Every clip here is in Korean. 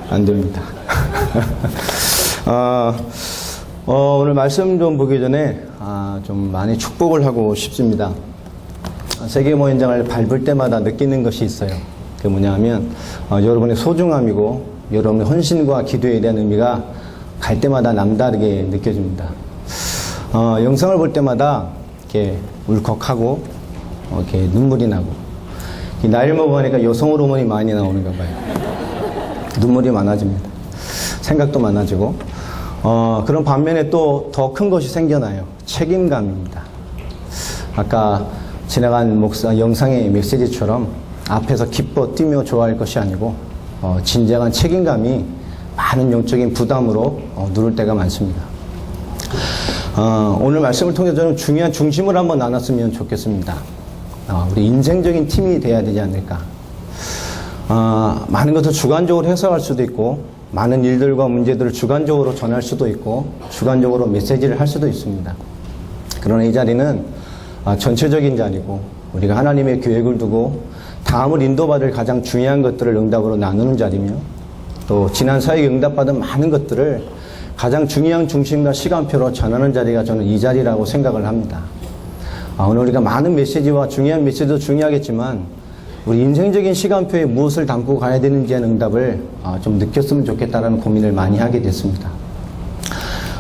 안 됩니다. 오늘 말씀 좀 보기 전에 좀 많이 축복을 하고 싶습니다. 세계모 현장을 밟을 때마다 느끼는 것이 있어요. 그게 뭐냐면 여러분의 소중함이고 여러분의 헌신과 기도에 대한 의미가 갈 때마다 남다르게 느껴집니다. 영상을 볼 때마다 이렇게 울컥하고 이렇게 눈물이 나고, 나이를 먹으니까 여성 호르몬이 많이 나오는가 봐요. 눈물이 많아집니다. 생각도 많아지고, 그런 반면에 또 더 큰 것이 생겨나요. 책임감입니다. 아까 지나간 영상의 메시지처럼 앞에서 기뻐 뛰며 좋아할 것이 아니고 진정한 책임감이 많은 영적인 부담으로 누를 때가 많습니다. 오늘 말씀을 통해서 저는 중요한 중심을 한번 나눴으면 좋겠습니다. 우리 인생적인 팀이 돼야 되지 않을까. 많은 것을 주관적으로 해석할 수도 있고, 많은 일들과 문제들을 주관적으로 전할 수도 있고, 주관적으로 메시지를 할 수도 있습니다. 그러나 이 자리는 전체적인 자리고, 우리가 하나님의 계획을 두고 다음을 인도받을 가장 중요한 것들을 응답으로 나누는 자리며, 또 지난 사역에 응답받은 많은 것들을 가장 중요한 중심과 시간표로 전하는 자리가 저는 이 자리라고 생각을 합니다. 오늘 우리가 많은 메시지와 중요한 메시지도 중요하겠지만 우리 인생적인 시간표에 무엇을 담고 가야 되는지에 대한 응답을 좀 느꼈으면 좋겠다라는 고민을 많이 하게 됐습니다.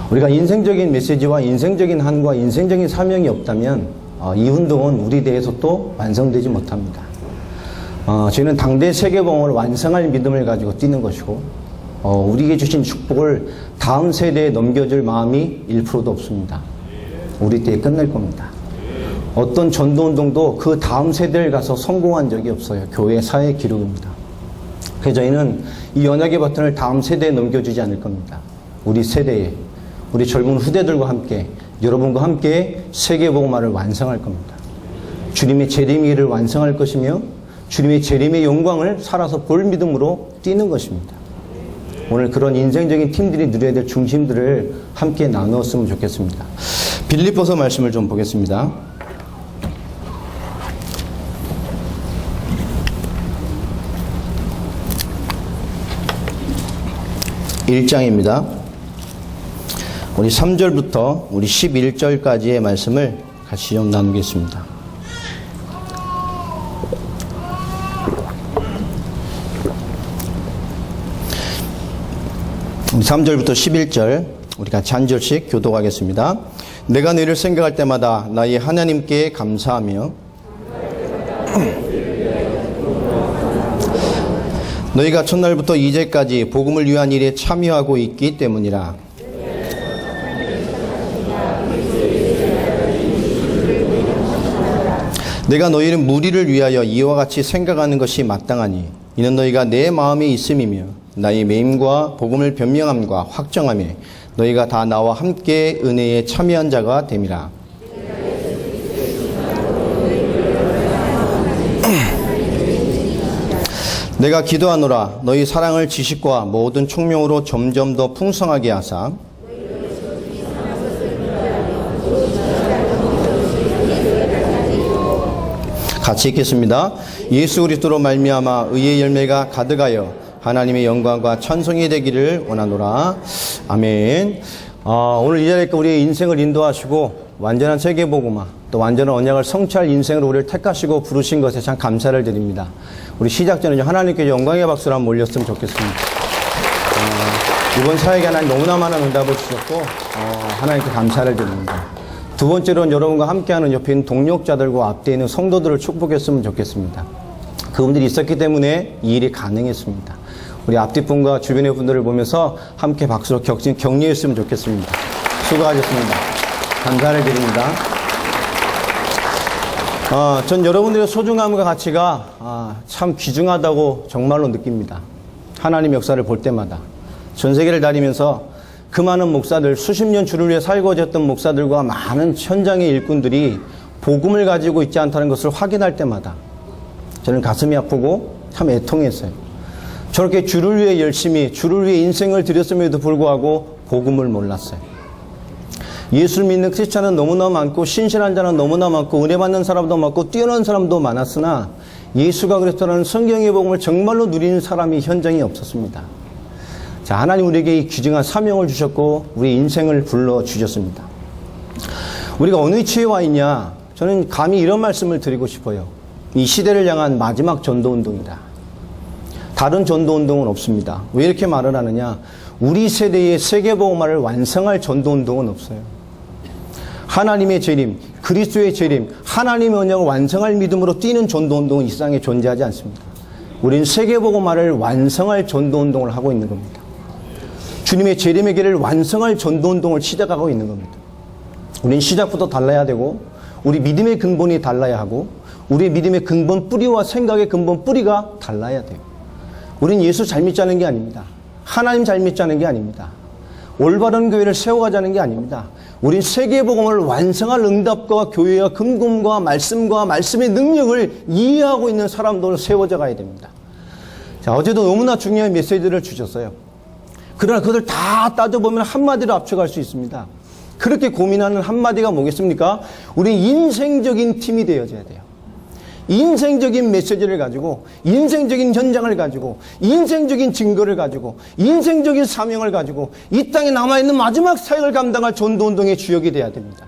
우리가 인생적인 메시지와 인생적인 한과 인생적인 사명이 없다면 이 운동은 우리 대해서 또 완성되지 못합니다. 저희는 당대 세계봉을 완성할 믿음을 가지고 뛰는 것이고, 우리에게 주신 축복을 다음 세대에 넘겨줄 마음이 1%도 없습니다. 우리 때에 끝날 겁니다. 어떤 전도운동도 그 다음 세대를 가서 성공한 적이 없어요. 교회 사회 기록입니다. 그래서 저희는 이 언약의 바톤을 다음 세대에 넘겨주지 않을 겁니다. 우리 세대에, 우리 젊은 후대들과 함께, 여러분과 함께 세계복음화를 완성할 겁니다. 주님의 재림의 일을 완성할 것이며 주님의 재림의 영광을 살아서 볼 믿음으로 뛰는 것입니다. 오늘 그런 인생적인 팀들이 누려야 될 중심들을 함께 나누었으면 좋겠습니다. 빌립보서 말씀을 좀 보겠습니다. 1장입니다. 우리 3절부터 우리 11절까지의 말씀을 같이 좀 나누겠습니다. 우리 3절부터 11절 우리 같이 한 절씩 교독하겠습니다. 내가 너희를 생각할 때마다 나의 하나님께 감사하며 너희가 첫날부터 이제까지 복음을 위한 일에 참여하고 있기 때문이라. 내가 너희를 무리를 위하여 이와 같이 생각하는 것이 마땅하니 이는 너희가 내 마음에 있음이며 나의 매임과 복음을 변명함과 확정함에 너희가 다 나와 함께 은혜에 참여한 자가 됨이라. 내가 기도하노라 너희 사랑을 지식과 모든 총명으로 점점 더 풍성하게 하사 같이 읽겠습니다. 예수 그리스도로 말미암아 의의 열매가 가득하여 하나님의 영광과 찬송이 되기를 원하노라. 아멘. 오늘 이 자리에 우리의 인생을 인도하시고 완전한 세계복음화 또 완전한 언약을 성취할 인생으로 우리를 택하시고 부르신 것에 참 감사를 드립니다. 우리 시작 전에 하나님께 영광의 박수를 한번 올렸으면 좋겠습니다. 이번 사역에 하나님 너무나 많은 응답을 주셨고 하나님께 감사를 드립니다. 두 번째로는 여러분과 함께하는 옆에 있는 동력자들과 앞에 있는 성도들을 축복했으면 좋겠습니다. 그분들이 있었기 때문에 이 일이 가능했습니다. 우리 앞뒷분과 주변의 분들을 보면서 함께 박수로 격려했으면 좋겠습니다. 수고하셨습니다. 감사를 드립니다. 전 여러분들의 소중함과 가치가 참 귀중하다고 정말로 느낍니다. 하나님 역사를 볼 때마다 전 세계를 다니면서 그 많은 목사들, 수십 년 주를 위해 살고졌던 목사들과 많은 현장의 일꾼들이 복음을 가지고 있지 않다는 것을 확인할 때마다 저는 가슴이 아프고 참 애통했어요. 저렇게 주를 위해 열심히, 주를 위해 인생을 들였음에도 불구하고 복음을 몰랐어요. 예수를 믿는 크리스찬은 너무나 많고 신실한 자는 너무나 많고 은혜 받는 사람도 많고 뛰어난 사람도 많았으나 예수가 그리스도라는 성경의 복음을 정말로 누리는 사람이 현장에 없었습니다. 자, 하나님 우리에게 이 귀중한 사명을 주셨고 우리 인생을 불러주셨습니다. 우리가 어느 위치에 와 있냐? 저는 감히 이런 말씀을 드리고 싶어요. 이 시대를 향한 마지막 전도운동이다. 다른 전도운동은 없습니다. 왜 이렇게 말을 하느냐? 우리 세대의 세계복음화를 완성할 전도운동은 없어요. 하나님의 재림, 그리스도의 재림, 하나님의 언약을 완성할 믿음으로 뛰는 전도운동은 이 세상에 존재하지 않습니다. 우리는 세계복음화를 완성할 전도운동을 하고 있는 겁니다. 주님의 재림의 길을 완성할 전도운동을 시작하고 있는 겁니다. 우리는 시작부터 달라야 되고 우리 믿음의 근본이 달라야 하고 우리의 믿음의 근본 뿌리와 생각의 근본 뿌리가 달라야 돼요. 우리는 예수 잘 믿자는 게 아닙니다. 하나님 잘 믿자는 게 아닙니다. 올바른 교회를 세워가자는 게 아닙니다. 우린 세계복음을 완성할 응답과 교회와 근본과 말씀의 능력을 이해하고 있는 사람들로 세워져 가야 됩니다. 자, 어제도 너무나 중요한 메시지를 주셨어요. 그러나 그것을 다 따져보면 한마디로 압축할 수 있습니다. 그렇게 고민하는 한마디가 뭐겠습니까? 우린 인생적인 팀이 되어져야 돼요. 인생적인 메시지를 가지고, 인생적인 현장을 가지고, 인생적인 증거를 가지고, 인생적인 사명을 가지고 이 땅에 남아있는 마지막 사역을 감당할 전도운동의 주역이 돼야 됩니다.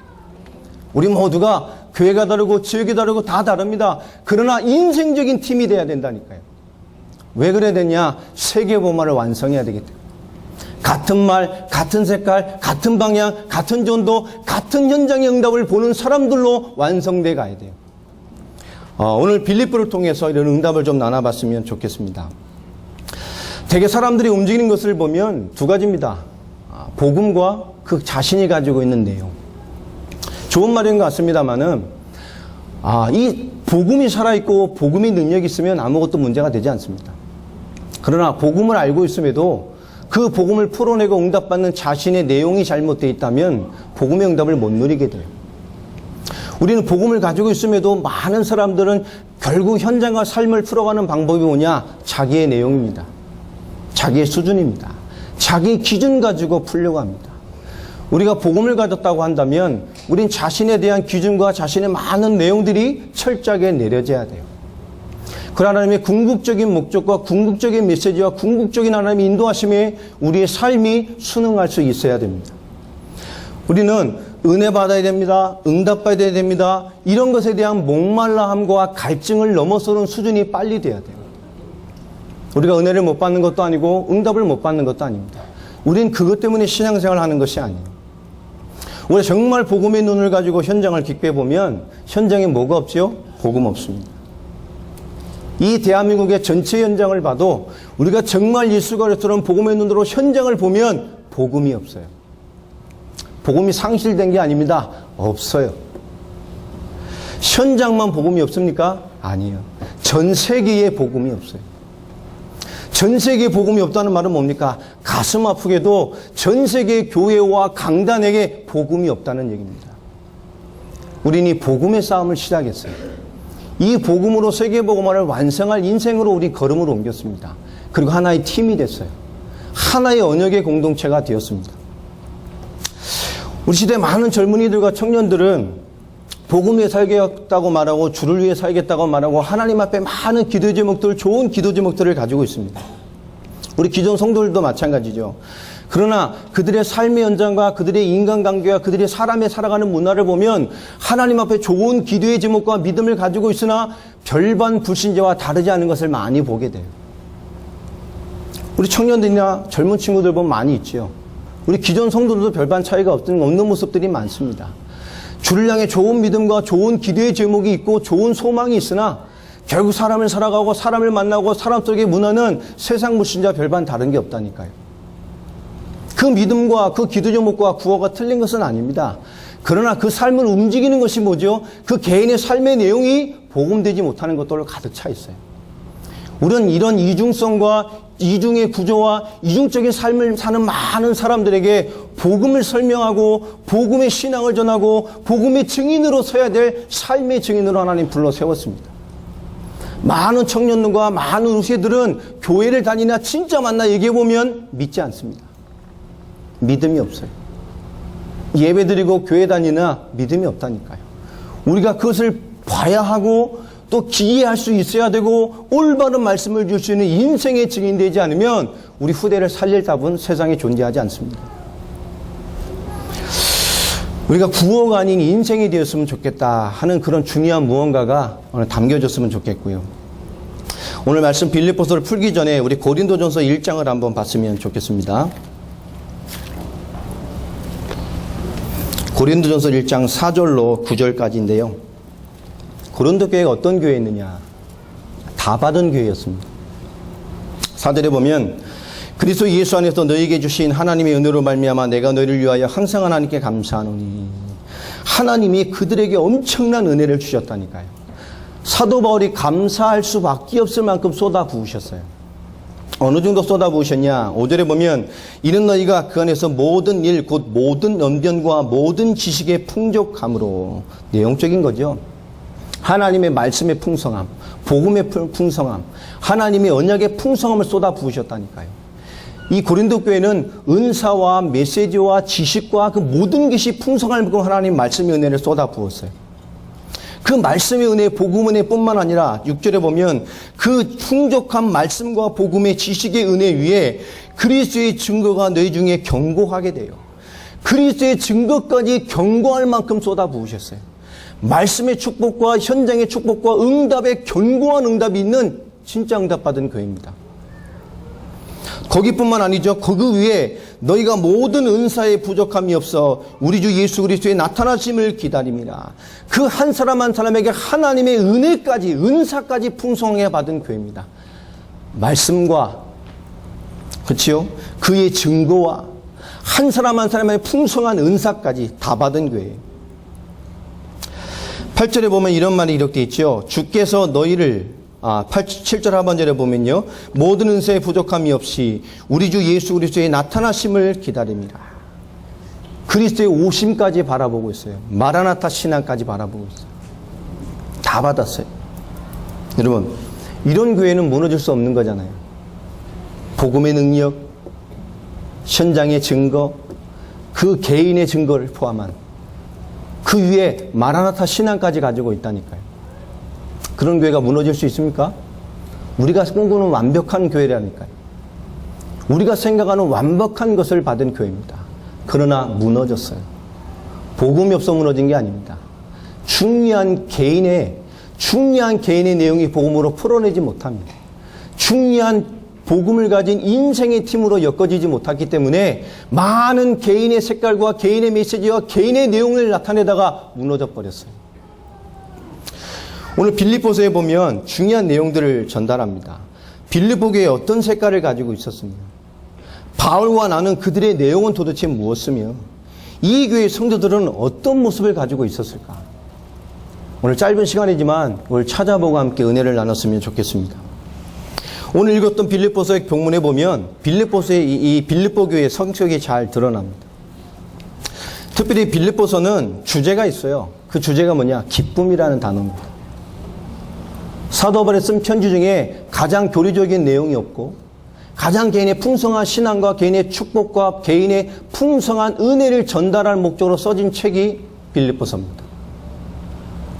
우리 모두가 교회가 다르고 지역이 다르고 다 다릅니다. 그러나 인생적인 팀이 돼야 된다니까요. 왜 그래야 되냐? 세계복음화를 완성해야 되기 때문에. 같은 말, 같은 색깔, 같은 방향, 같은 전도, 같은 현장의 응답을 보는 사람들로 완성돼 가야 돼요. 오늘 빌립보를 통해서 이런 응답을 좀 나눠봤으면 좋겠습니다. 대개 사람들이 움직이는 것을 보면 두 가지입니다. 복음과 그 자신이 가지고 있는 내용. 좋은 말인 것 같습니다만은, 이 복음이 살아있고 복음의 능력이 있으면 아무것도 문제가 되지 않습니다. 그러나 복음을 알고 있음에도 그 복음을 풀어내고 응답받는 자신의 내용이 잘못되어 있다면 복음의 응답을 못 누리게 돼요. 우리는 복음을 가지고 있음에도 많은 사람들은 결국 현장과 삶을 풀어가는 방법이 뭐냐? 자기의 내용입니다. 자기의 수준입니다. 자기 기준 가지고 풀려고 합니다. 우리가 복음을 가졌다고 한다면 우린 자신에 대한 기준과 자신의 많은 내용들이 철저하게 내려져야 돼요. 그 하나님의 궁극적인 목적과 궁극적인 메시지와 궁극적인 하나님의 인도하심에 우리의 삶이 순응할 수 있어야 됩니다. 우리는 은혜 받아야 됩니다. 응답 받아야 됩니다. 이런 것에 대한 목말라함과 갈증을 넘어서는 수준이 빨리 돼야 돼요. 우리가 은혜를 못 받는 것도 아니고 응답을 못 받는 것도 아닙니다. 우린 그것 때문에 신앙생활을 하는 것이 아니에요. 우리가 정말 복음의 눈을 가지고 현장을 깊게 보면 현장에 뭐가 없죠? 복음 없습니다. 이 대한민국의 전체 현장을 봐도 우리가 정말 예수가 그랬던 복음의 눈으로 현장을 보면 복음이 없어요. 복음이 상실된 게 아닙니다. 없어요. 현장만 복음이 없습니까? 아니에요. 전 세계에 복음이 없어요. 전 세계에 복음이 없다는 말은 뭡니까? 가슴 아프게도 전 세계 교회와 강단에게 복음이 없다는 얘기입니다. 우리는 이 복음의 싸움을 시작했어요. 이 복음으로 세계복음화를 완성할 인생으로 우리 걸음을 옮겼습니다. 그리고 하나의 팀이 됐어요. 하나의 언역의 공동체가 되었습니다. 우리 시대 많은 젊은이들과 청년들은 복음 위해 살겠다고 말하고 주를 위해 살겠다고 말하고 하나님 앞에 많은 기도 제목들, 좋은 기도 제목들을 가지고 있습니다. 우리 기존 성도들도 마찬가지죠. 그러나 그들의 삶의 현장과 그들의 인간관계와 그들의 사람의 살아가는 문화를 보면 하나님 앞에 좋은 기도의 제목과 믿음을 가지고 있으나 별반 불신자와 다르지 않은 것을 많이 보게 돼요. 우리 청년들이나 젊은 친구들 보면 많이 있죠. 우리 기존 성도들도 별반 차이가 없는 모습들이 많습니다. 주를 향해 좋은 믿음과 좋은 기도의 제목이 있고 좋은 소망이 있으나 결국 사람을 살아가고 사람을 만나고 사람 속의 문화는 세상 불신자 별반 다른 게 없다니까요. 그 믿음과 그 기도 제목과 구호가 틀린 것은 아닙니다. 그러나 그 삶을 움직이는 것이 뭐죠? 그 개인의 삶의 내용이 복음되지 못하는 것들로 가득 차 있어요. 우리는 이런 이중성과 이중의 구조와 이중적인 삶을 사는 많은 사람들에게 복음을 설명하고 복음의 신앙을 전하고 복음의 증인으로 서야 될 삶의 증인으로 하나님 불러 세웠습니다. 많은 청년들과 많은 우세들은 교회를 다니나 진짜 만나 얘기해보면 믿지 않습니다. 믿음이 없어요. 예배드리고 교회 다니나 믿음이 없다니까요. 우리가 그것을 봐야 하고 또 기이할 수 있어야 되고 올바른 말씀을 줄 수 있는 인생의 증인되지 않으면 우리 후대를 살릴 답은 세상에 존재하지 않습니다. 우리가 구호가 아닌 인생이 되었으면 좋겠다 하는 그런 중요한 무언가가 오늘 담겨졌으면 좋겠고요. 오늘 말씀 빌립보서를 풀기 전에 우리 고린도전서 1장을 한번 봤으면 좋겠습니다. 고린도전서 1장 4절로 9절까지인데요. 고린도 교회가 어떤 교회였느냐? 다 받은 교회였습니다. 4절에 보면 그리스도 예수 안에서 너희에게 주신 하나님의 은혜로 말미암아 내가 너희를 위하여 항상 하나님께 감사하노니. 하나님이 그들에게 엄청난 은혜를 주셨다니까요. 사도 바울이 감사할 수밖에 없을 만큼 쏟아 부으셨어요. 어느 정도 쏟아 부으셨냐? 5절에 보면 이는 너희가 그 안에서 모든 일 곧 모든 언변과 모든 지식의 풍족함으로, 내용적인 거죠. 하나님의 말씀의 풍성함, 복음의 풍성함, 하나님의 언약의 풍성함을 쏟아 부으셨다니까요. 이 고린도 교회는 은사와 메시지와 지식과 그 모든 것이 풍성할 만큼 하나님 말씀의 은혜를 쏟아 부었어요. 그 말씀의 은혜, 복음 은혜뿐만 아니라 6절에 보면 그 풍족한 말씀과 복음의 지식의 은혜 위에 그리스도의 증거가 너희 중에 견고하게 돼요. 그리스도의 증거까지 견고할 만큼 쏟아 부으셨어요. 말씀의 축복과 현장의 축복과 응답의 견고한 응답이 있는 진짜 응답받은 교회입니다. 거기뿐만 아니죠. 그 위에 너희가 모든 은사에 부족함이 없어 우리 주 예수 그리스도의 나타나심을 기다립니다. 그 한 사람 한 사람에게 하나님의 은혜까지, 은사까지 풍성하게 받은 교회입니다. 말씀과, 그렇지요? 그의 증거와 한 사람 한 사람의 풍성한 은사까지 다 받은 교회예요. 8절에 보면 이런 말이 이렇게 있죠. 주께서 너희를 7절 하반절에 보면요. 모든 은사에 부족함이 없이 우리 주 예수 그리스도의 나타나심을 기다립니다. 그리스도의 오심까지 바라보고 있어요. 마라나타 신앙까지 바라보고 있어요. 다 받았어요. 여러분, 이런 교회는 무너질 수 없는 거잖아요. 복음의 능력, 현장의 증거, 그 개인의 증거를 포함한 그 위에 마라나타 신앙까지 가지고 있다니까요. 그런 교회가 무너질 수 있습니까? 우리가 꿈꾸는 완벽한 교회라니까요. 우리가 생각하는 완벽한 것을 받은 교회입니다. 그러나 무너졌어요. 복음이 없어 무너진 게 아닙니다. 중요한 개인의 내용이 복음으로 풀어내지 못합니다. 중요한 복음을 가진 인생의 팀으로 엮어지지 못했기 때문에 많은 개인의 색깔과 개인의 메시지와 개인의 내용을 나타내다가 무너져 버렸어요. 오늘 빌립보서에 보면 중요한 내용들을 전달합니다. 빌립보 교회에 어떤 색깔을 가지고 있었으며, 바울과 나는 그들의 내용은 도대체 무엇이며, 이 교회의 성도들은 어떤 모습을 가지고 있었을까? 오늘 짧은 시간이지만 오늘 찾아보고 함께 은혜를 나눴으면 좋겠습니다. 오늘 읽었던 빌립보서의 본문에 보면 빌립보서의 이 빌립보 교회의 성격이 잘 드러납니다. 특별히 빌립보서는 주제가 있어요. 그 주제가 뭐냐? 기쁨이라는 단어입니다. 사도 바울이 쓴 편지 중에 가장 교리적인 내용이 없고 가장 개인의 풍성한 신앙과 개인의 축복과 개인의 풍성한 은혜를 전달할 목적으로 써진 책이 빌립보서입니다.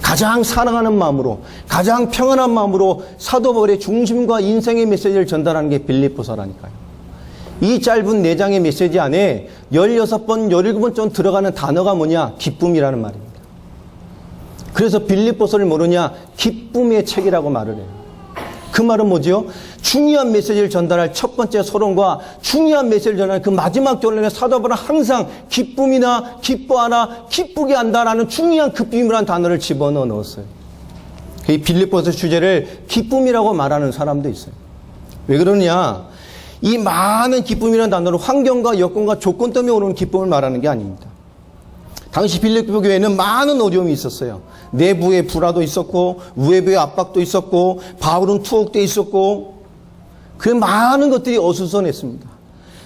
가장 사랑하는 마음으로, 가장 평안한 마음으로 사도 바울의 중심과 인생의 메시지를 전달하는 게 빌립보서라니까요. 이 짧은 4장의 메시지 안에 16번, 17번 들어가는 단어가 뭐냐? 기쁨이라는 말입니다. 그래서 빌립보서를 모르냐? 기쁨의 책이라고 말을 해요. 그 말은 뭐죠? 중요한 메시지를 전달할 첫 번째 서론과 중요한 메시지를 전달할 그 마지막 결론에 사도 바울은 항상 기쁨이나 기뻐하라, 기쁘게 한다라는 중요한 기쁨이라는 단어를 집어넣어 넣었어요. 이 빌립보서 주제를 기쁨이라고 말하는 사람도 있어요. 왜 그러느냐? 이 많은 기쁨이라는 단어로 환경과 여건과 조건 때문에 오는 기쁨을 말하는 게 아닙니다. 당시 빌립보 교회에는 많은 어려움이 있었어요. 내부의 불화도 있었고 외부의 압박도 있었고 바울은 투옥돼 있었고 그 많은 것들이 어수선했습니다.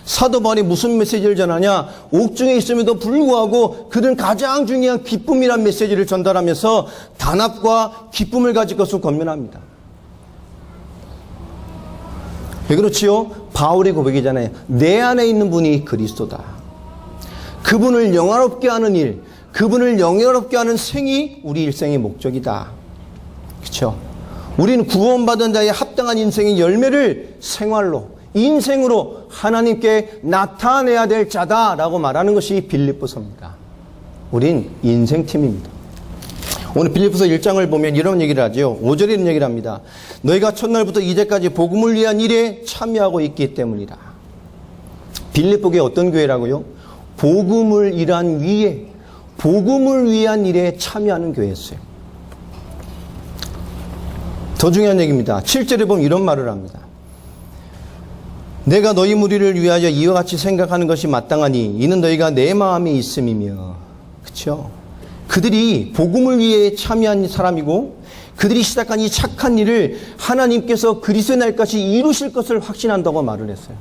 사도 바울이 무슨 메시지를 전하냐? 옥중에 있음에도 불구하고 그들은 가장 중요한 기쁨이란 메시지를 전달하면서 단합과 기쁨을 가질 것을 권면합니다. 왜 그렇지요? 바울의 고백이잖아요. 내 안에 있는 분이 그리스도다. 그분을 영화롭게 하는 일, 그분을 영화롭게 하는 생이 우리 일생의 목적이다. 그렇죠? 우리는 구원받은 자의 합당한 인생의 열매를 생활로, 인생으로 하나님께 나타내야 될 자다라고 말하는 것이 빌립보서입니다. 우린 인생팀입니다. 오늘 빌립보서 1장을 보면 이런 얘기를 하죠. 5절에 이런 얘기를 합니다. 너희가 첫날부터 이제까지 복음을 위한 일에 참여하고 있기 때문이라. 빌립보가 어떤 교회라고요? 복음을 위한 일에 참여하는 교회였어요. 더 중요한 얘기입니다. 7절에 보면 이런 말을 합니다. 내가 너희 무리를 위하여 이와 같이 생각하는 것이 마땅하니 이는 너희가 내 마음에 있음이며. 그렇죠? 그들이 복음을 위해 참여한 사람이고 그들이 시작한 이 착한 일을 하나님께서 그리스도의 날까지 이루실 것을 확신한다고 말을 했어요.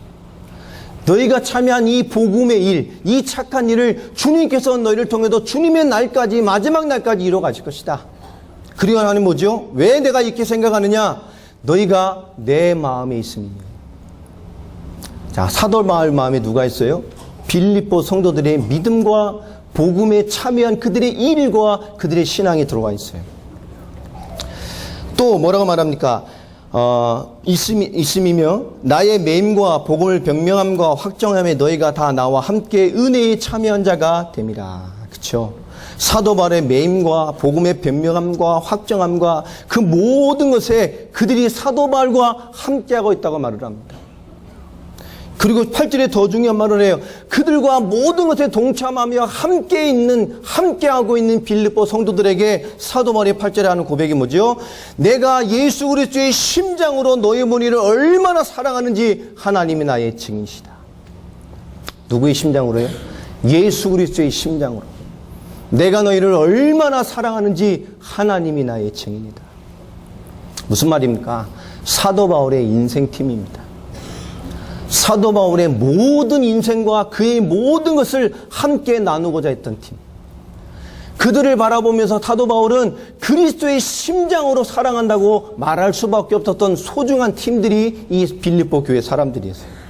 너희가 참여한 이 복음의 일, 이 착한 일을 주님께서 너희를 통해서 주님의 날까지, 마지막 날까지 이루어 가실 것이다. 그리고 하나님 뭐죠? 왜 내가 이렇게 생각하느냐? 너희가 내 마음에 있음이며. 자, 사도 바울 마음에 누가 있어요? 빌립보 성도들의 믿음과 복음에 참여한 그들의 일과 그들의 신앙이 들어와 있어요. 또 뭐라고 말합니까? 있음이며 나의 매임과 복음을 변명함과 확정함에 너희가 다 나와 함께 은혜에 참여한 자가 됨이라. 그렇죠? 사도 바울의 매임과 복음의 변명함과 확정함과 그 모든 것에 그들이 사도 바울과 함께하고 있다고 말을 합니다. 그리고 8절에 더 중요한 말을 해요. 그들과 모든 것에 동참하며 함께하고 있는 빌립보 성도들에게 사도 바울이 8절에 하는 고백이 뭐죠? 내가 예수 그리스도의 심장으로 너희 무리를 얼마나 사랑하는지 하나님이 나의 증인이시다. 누구의 심장으로요? 예수 그리스도의 심장으로. 내가 너희를 얼마나 사랑하는지 하나님이 나의 증인이다. 무슨 말입니까? 사도 바울의 인생팀입니다. 사도 바울의 모든 인생과 그의 모든 것을 함께 나누고자 했던 팀. 그들을 바라보면서 사도 바울은 그리스도의 심장으로 사랑한다고 말할 수밖에 없었던 소중한 팀들이 이 빌립보 교회 사람들이었어요.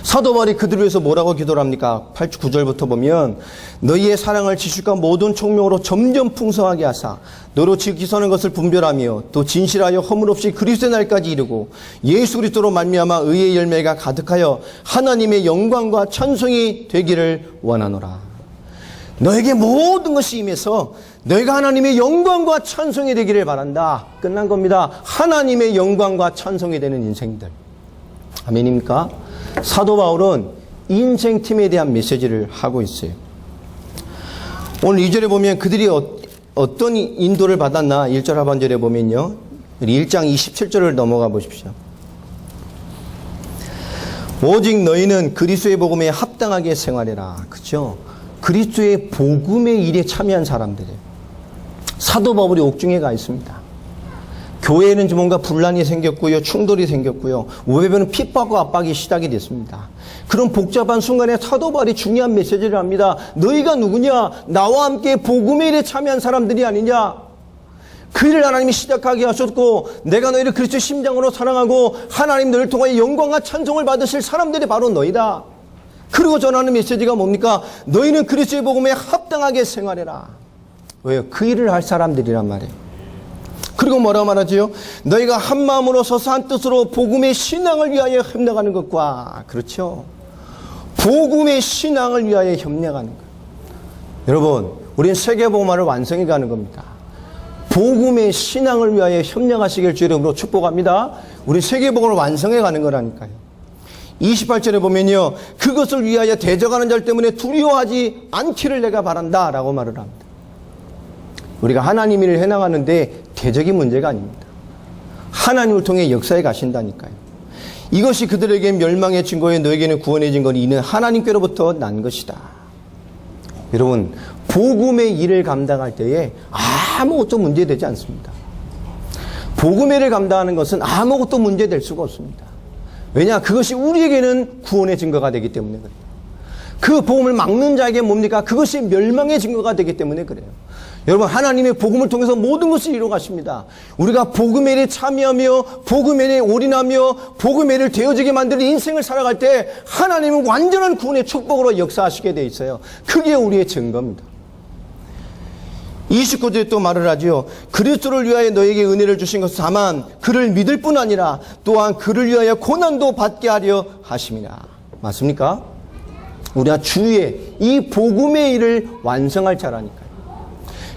사도 바울이 그들을 위해서 뭐라고 기도를 합니까? 9절부터 보면 너희의 사랑을 지식과 모든 총명으로 점점 풍성하게 하사 너로 지키서는 것을 분별하며 또 진실하여 허물 없이 그리스도의 날까지 이르고 예수 그리스도로 말미암아 의의 열매가 가득하여 하나님의 영광과 찬송이 되기를 원하노라. 너에게 모든 것이 임해서 너희가 하나님의 영광과 찬송이 되기를 바란다. 끝난 겁니다. 하나님의 영광과 찬송이 되는 인생들. 아멘입니까? 사도 바울은 인생팀에 대한 메시지를 하고 있어요. 오늘 2절에 보면 그들이 어떤 인도를 받았나 1절 하반절에 보면요. 1장 27절을 넘어가 보십시오. 오직 너희는 그리스도의 복음에 합당하게 생활해라. 그렇죠? 그리스도의 복음의 일에 참여한 사람들이에요. 사도 바울이 옥중에 가 있습니다. 교회에는 뭔가 분란이 생겼고요. 충돌이 생겼고요. 외부는 핍박과 압박이 시작이 됐습니다. 그런 복잡한 순간에 사도 바울이 중요한 메시지를 합니다. 너희가 누구냐? 나와 함께 복음의 일에 참여한 사람들이 아니냐? 그 일을 하나님이 시작하게 하셨고 내가 너희를 그리스도의 심장으로 사랑하고 하나님 너희를 통하여 영광과 찬송을 받으실 사람들이 바로 너희다. 그리고 전하는 메시지가 뭡니까? 너희는 그리스도의 복음에 합당하게 생활해라. 왜요? 그 일을 할 사람들이란 말이에요. 그리고 뭐라고 말하지요? 너희가 한 마음으로 서서 한 뜻으로 복음의 신앙을 위하여 협력하는 것과, 그렇죠? 복음의 신앙을 위하여 협력하는 것. 여러분, 우리는 세계복음화를 완성해 가는 겁니다. 복음의 신앙을 위하여 협력하시길 주의 이름으로 축복합니다. 우리 세계복음을 완성해 가는 거라니까요. 28절에 보면요. 그것을 위하여 대적하는 자 때문에 두려워하지 않기를 내가 바란다 라고 말을 합니다. 우리가 하나님 일을 해나가는데 대적이 문제가 아닙니다. 하나님을 통해 역사에 가신다니까요. 이것이 그들에게 멸망의 증거에 너에게는 구원의 증거니 이는 하나님께로부터 난 것이다. 여러분, 복음의 일을 감당할 때에 아무것도 문제되지 않습니다. 복음의 일을 감당하는 것은 아무것도 문제될 수가 없습니다. 왜냐? 그것이 우리에게는 구원의 증거가 되기 때문에 그래요. 그 복음을 막는 자에게 뭡니까? 그것이 멸망의 증거가 되기 때문에 그래요. 여러분, 하나님의 복음을 통해서 모든 것을 이루어 가십니다. 우리가 복음의 일에 참여하며 복음의 일에 올인하며 복음의 일을 되어지게 만드는 인생을 살아갈 때 하나님은 완전한 구원의 축복으로 역사하시게 되어 있어요. 그게 우리의 증거입니다. 29절에 또 말을 하지요. 그리스도를 위하여 너에게 은혜를 주신 것은 다만 그를 믿을 뿐 아니라 또한 그를 위하여 고난도 받게 하려 하심이라. 맞습니까? 우리가 주의 이 복음의 일을 완성할 자라니까요.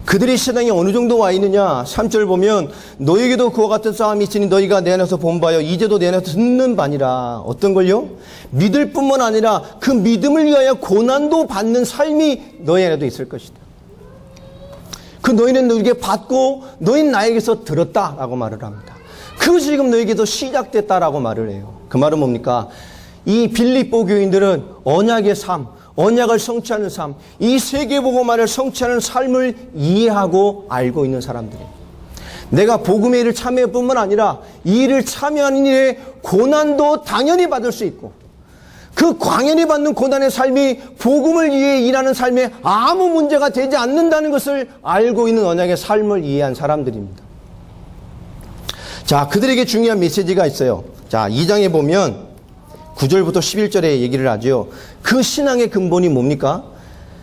그들이 신앙이 어느 정도 와 있느냐. 3절 보면 너에게도 그와 같은 싸움이 있으니 너희가 내 안에서 본 바요 이제도 내 안에서 듣는 바니라. 어떤 걸요? 믿을 뿐만 아니라 그 믿음을 위하여 고난도 받는 삶이 너희 안에도 있을 것이다. 그 너희는 너에게 받고 너희는 나에게서 들었다라고 말을 합니다. 그것이 지금 너에게도 시작됐다라고 말을 해요. 그 말은 뭡니까? 이 빌립보 교인들은 언약의 삶, 언약을 성취하는 삶, 이 세계복음화를 성취하는 삶을 이해하고 알고 있는 사람들이에요. 내가 복음의 일을 참여할 뿐만 아니라 이 일을 참여하는 일에 고난도 당연히 받을 수 있고 그 당연히 받는 고난의 삶이 복음을 위해 일하는 삶에 아무 문제가 되지 않는다는 것을 알고 있는 언약의 삶을 이해한 사람들입니다. 자, 그들에게 중요한 메시지가 있어요. 자, 2장에 보면 9절부터 11절에 얘기를 하죠. 그 신앙의 근본이 뭡니까?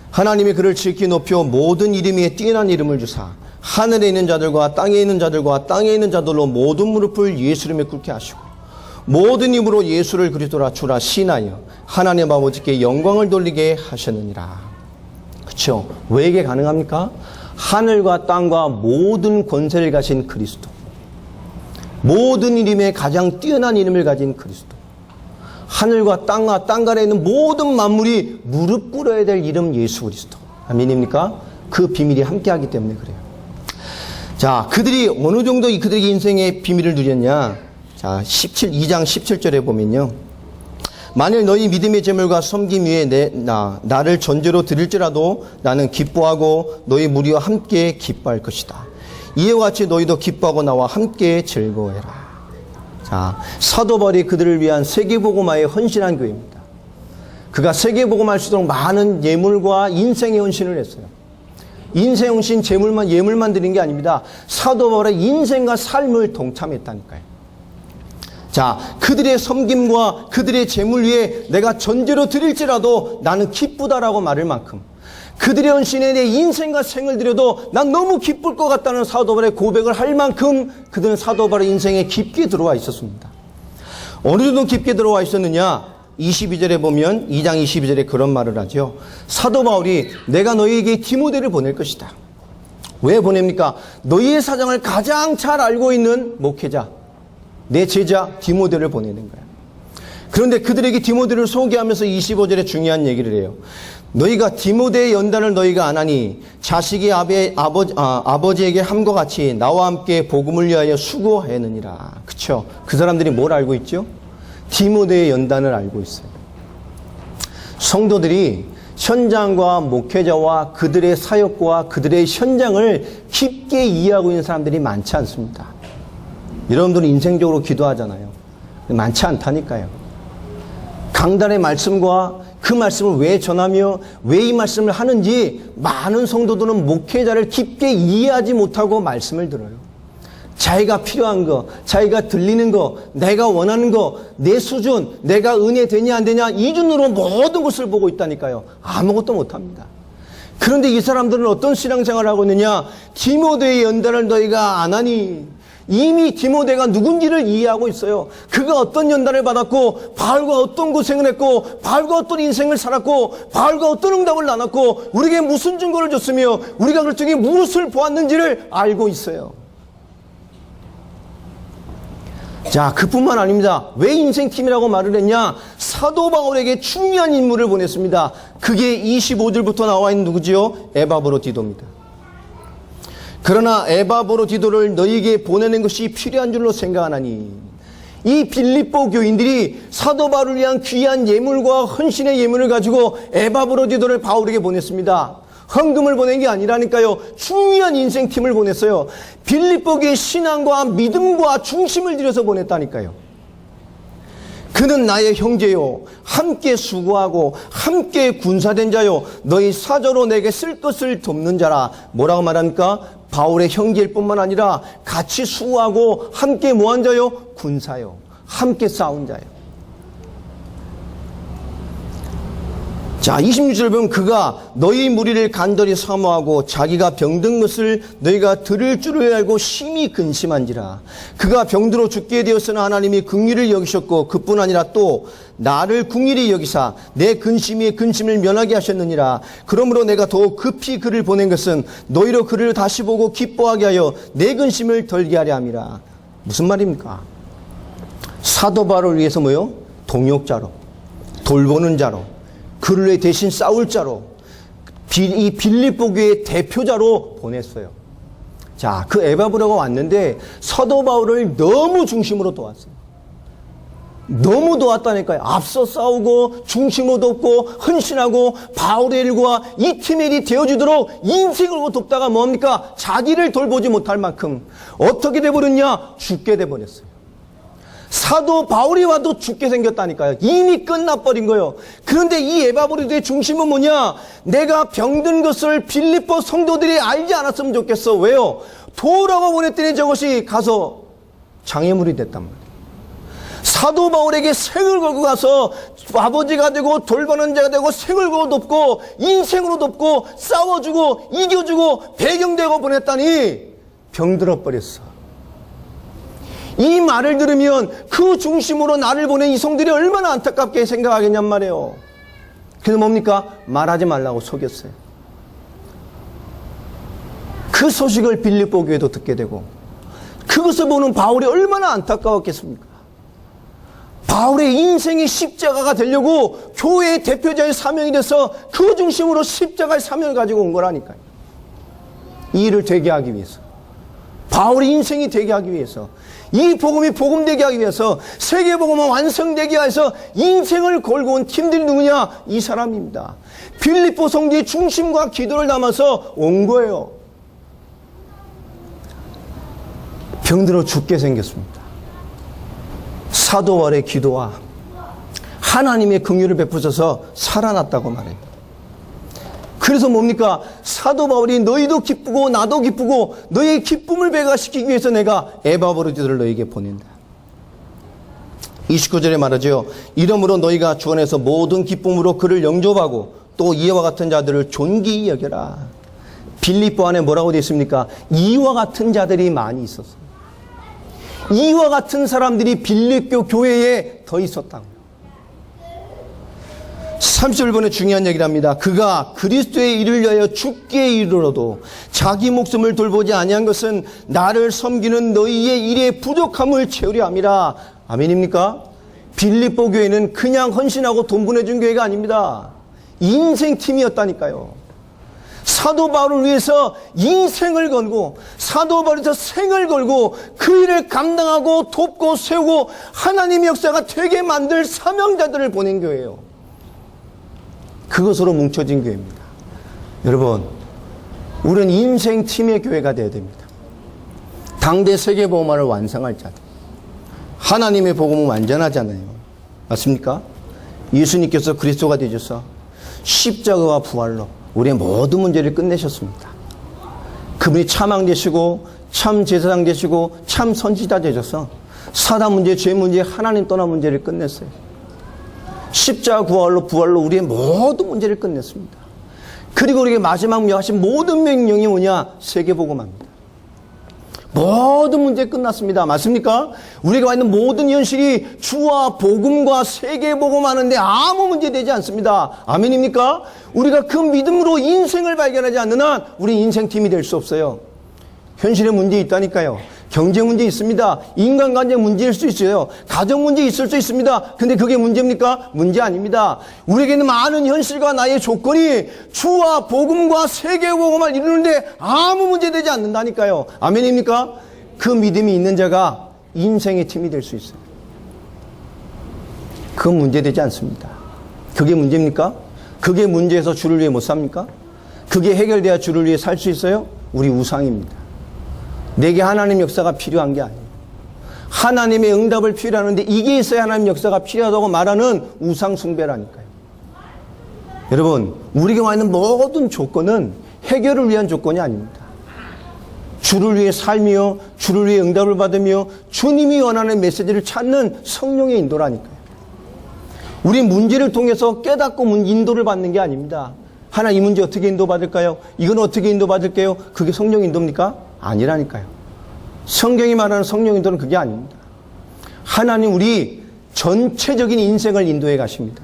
하나님이 그를 지키 높여 모든 이름 위에 뛰어난 이름을 주사 하늘에 있는 자들과 땅에 있는 자들과 땅에 있는 자들로 모든 무릎을 예수 이름에 꿇게 하시고 모든 힘으로 예수를 그리스도라 주라 신하여 하나님 아버지께 영광을 돌리게 하셨느니라. 그렇죠? 왜 이게 가능합니까? 하늘과 땅과 모든 권세를 가진 그리스도, 모든 이름에 가장 뛰어난 이름을 가진 그리스도, 하늘과 땅과 땅가에 있는 모든 만물이 무릎 꿇어야 될 이름 예수 그리스도. 아멘입니까? 그 비밀이 함께하기 때문에 그래요. 자, 그들이 어느 정도 그들의 인생의 비밀을 누렸냐? 자, 2장 17절에 보면요. 만일 너희 믿음의 제물과 섬김 위에 나를 전제로 드릴지라도 나는 기뻐하고 너희 무리와 함께 기뻐할 것이다. 이와 같이 너희도 기뻐하고 나와 함께 즐거워해라. 자, 사도 바울이 그들을 위한 세계복음화에 헌신한 교회입니다. 그가 세계복음화할수록 많은 예물과 인생의 헌신을 했어요. 인생 헌신, 예물만 드린 게 아닙니다. 사도 바울의 인생과 삶을 동참했다니까요. 자, 그들의 섬김과 그들의 재물 위에 내가 전제로 드릴지라도 나는 기쁘다라고 말할 만큼 그들의 헌신에 내 인생과 생을 들여도 난 너무 기쁠 것 같다는 사도 바울의 고백을 할 만큼 그들은 사도 바울의 인생에 깊게 들어와 있었습니다. 어느 정도 깊게 들어와 있었느냐? 22절에 보면 2장 22절에 그런 말을 하죠. 사도 바울이 내가 너희에게 디모데를 보낼 것이다. 왜 보냅니까? 너희의 사정을 가장 잘 알고 있는 목회자, 내 제자 디모데를 보내는 거야. 그런데 그들에게 디모데를 소개하면서 25절에 중요한 얘기를 해요. 너희가 디모데의 연단을 너희가 안 하니 자식이 아버지에게 함과 같이 나와 함께 복음을 위하여 수고하였느니라. 그쵸? 그 사람들이 뭘 알고 있죠? 디모데의 연단을 알고 있어요. 성도들이 현장과 목회자와 그들의 사역과 그들의 현장을 깊게 이해하고 있는 사람들이 많지 않습니다. 여러분들은 인생적으로 기도하잖아요. 많지 않다니까요. 강단의 말씀과 그 말씀을 왜 전하며 왜 이 말씀을 하는지 많은 성도들은 목회자를 깊게 이해하지 못하고 말씀을 들어요. 자기가 필요한 거, 자기가 들리는 거, 내가 원하는 거, 내 수준, 내가 은혜 되냐 안 되냐 이 기준으로 모든 것을 보고 있다니까요. 아무것도 못합니다. 그런데 이 사람들은 어떤 신앙생활을 하고 있느냐? 디모데의 연단을 너희가 안 하니 이미 디모데가 누군지를 이해하고 있어요. 그가 어떤 연단을 받았고 바울과 어떤 고생을 했고 바울과 어떤 인생을 살았고 바울과 어떤 응답을 나눴고 우리에게 무슨 증거를 줬으며 우리가 그 중에 무엇을 보았는지를 알고 있어요. 자, 그뿐만 아닙니다. 왜 인생팀이라고 말을 했냐? 사도 바울에게 중요한 인물을 보냈습니다. 그게 25절부터 나와 있는 누구지요? 에바브로디도입니다. 그러나 에바브로디도를 너희에게 보내는 것이 필요한 줄로 생각하나니 이 빌립보 교인들이 사도 바울을 위한 귀한 예물과 헌신의 예물을 가지고 에바브로디도를 바울에게 보냈습니다. 헌금을 보낸 게 아니라니까요. 중요한 인생팀을 보냈어요. 빌립보교의 신앙과 믿음과 중심을 들여서 보냈다니까요. 그는 나의 형제요, 함께 수고하고 함께 군사된 자요, 너희 사저로 내게 쓸 것을 돕는 자라. 뭐라고 말합니까? 바울의 형제일 뿐만 아니라 같이 수고하고 함께 뭐한 자요? 군사요, 함께 싸운 자요. 자, 26절 보면 그가 너희 무리를 간절히 사모하고 자기가 병든 것을 너희가 들을 줄을 알고 심히 근심한지라. 그가 병들어 죽게 되었으나 하나님이 긍휼을 여기셨고 그뿐 아니라 또 나를 긍휼히 여기사 내 근심이 근심을 면하게 하셨느니라. 그러므로 내가 더욱 급히 그를 보낸 것은 너희로 그를 다시 보고 기뻐하게 하여 내 근심을 덜게 하려 함이라. 무슨 말입니까? 사도 바울을 위해서 뭐요? 동역자로, 돌보는 자로, 그를 위해 대신 싸울 자로, 이 빌립보 교회의 대표자로 보냈어요. 자, 그 에바브라가 왔는데 사도 바울을 너무 중심으로 도왔어요. 너무 도왔다니까요. 앞서 싸우고 중심으로 돕고 헌신하고 바울의 일과 이 팀의 일이 되어주도록 인생을 돕다가 뭡니까? 자기를 돌보지 못할 만큼 어떻게 돼버렸냐? 죽게 돼버렸어요. 사도 바울이 와도 죽게 생겼다니까요. 이미 끝나버린 거예요. 그런데 이 에바브로의 중심은 뭐냐? 내가 병든 것을 빌립보 성도들이 알지 않았으면 좋겠어. 왜요? 도라고 보냈더니 저것이 가서 장애물이 됐단 말이에요. 사도 바울에게 생을 걸고 가서 아버지가 되고 돌보는 자가 되고 생을 걸고 돕고 인생으로 돕고 싸워주고 이겨주고 배경되고 보냈다니 병들어 버렸어. 이 말을 들으면 그 중심으로 나를 보낸 이 성들이 얼마나 안타깝게 생각하겠냔 말이에요. 그래서 뭡니까? 말하지 말라고 속였어요. 그 소식을 빌립보 교회도 듣게 되고 그것을 보는 바울이 얼마나 안타까웠겠습니까? 바울의 인생이 십자가가 되려고 교회의 대표자의 사명이 돼서 그 중심으로 십자가의 사명을 가지고 온 거라니까요. 이 일을 되게 하기 위해서, 바울의 인생이 되게 하기 위해서, 이 복음이 복음되게 하기 위해서, 세계복음은 완성되게 위해서 인생을 걸고 온 팀들이 누구냐? 이 사람입니다. 빌립보 성도의 중심과 기도를 담아서 온 거예요. 병들어 죽게 생겼습니다. 사도 바울의 기도와 하나님의 긍휼을 베푸셔서 살아났다고 말해요. 그래서 뭡니까? 사도 바울이 너희도 기쁘고 나도 기쁘고 너희의 기쁨을 배가시키기 위해서 내가 에바브로들을 너희에게 보낸다. 29절에 말하죠. 이러므로 너희가 주 안에서 모든 기쁨으로 그를 영접하고 또 이와 같은 자들을 존귀히 여겨라. 빌립보 안에 뭐라고 되어 있습니까? 이와 같은 자들이 많이 있었어요. 이와 같은 사람들이 빌립보 교회에 더 있었다고요. 30절번에 중요한 얘기를 합니다. 그가 그리스도의 일을 위하여 죽기에 이르러도 자기 목숨을 돌보지 아니한 것은 나를 섬기는 너희의 일의 부족함을 채우려 함이라. 아멘입니까? 빌립보 교회는 그냥 헌신하고 돈 보내준 교회가 아닙니다. 인생팀이었다니까요. 사도 바울을 위해서 인생을 걸고 사도 바울에서 생을 걸고 그 일을 감당하고 돕고 세우고 하나님의 역사가 되게 만들 사명자들을 보낸 교회예요. 그것으로 뭉쳐진 교회입니다. 여러분, 우리는 인생팀의 교회가 되어야 됩니다. 당대 세계복음화를 완성할 자들. 하나님의 복음은 완전하잖아요. 맞습니까? 예수님께서 그리스도가 되셔서 십자가와 부활로 우리의 모든 문제를 끝내셨습니다. 그분이 참 왕 되시고 참 제사장 되시고 참 선지자 되셔서 사단 문제, 죄 문제, 하나님 떠난 문제를 끝냈어요. 십자가 부활로 우리의 모든 문제를 끝냈습니다. 그리고 우리에게 마지막 명하신 모든 명령이 뭐냐? 세계복음화입니다. 모든 문제 끝났습니다. 맞습니까? 우리가 있는 모든 현실이 주와 복음과 세계복음하는데 아무 문제 되지 않습니다. 아멘입니까? 우리가 그 믿음으로 인생을 발견하지 않는 한 우리 인생팀이 될 수 없어요. 현실에 문제 있다니까요. 경제 문제 있습니다. 인간관계 문제일 수 있어요. 가정 문제 있을 수 있습니다. 근데 그게 문제입니까? 문제 아닙니다. 우리에게는 많은 현실과 나의 조건이 주와 복음과 세계복음을 이루는데 아무 문제 되지 않는다니까요. 아멘입니까? 그 믿음이 있는 자가 인생의 팀이 될 수 있어요. 그건 문제되지 않습니다. 그게 문제입니까? 그게 문제에서 주를 위해 못 삽니까? 그게 해결돼야 주를 위해 살 수 있어요? 우리 우상입니다. 내게 하나님 역사가 필요한 게 아니에요. 하나님의 응답을 필요하는데 이게 있어야 하나님 역사가 필요하다고 말하는 우상 숭배라니까요. 여러분, 우리가 와 있는 모든 조건은 해결을 위한 조건이 아닙니다. 주를 위해 살며 주를 위해 응답을 받으며 주님이 원하는 메시지를 찾는 성령의 인도라니까요. 우리 문제를 통해서 깨닫고 인도를 받는 게 아닙니다. 하나 이 문제 어떻게 인도받을까요? 이건 어떻게 인도받을게요? 그게 성령 인도입니까? 아니라니까요. 성경이 말하는 성령 인도는 그게 아닙니다. 하나님 우리 전체적인 인생을 인도해 가십니다.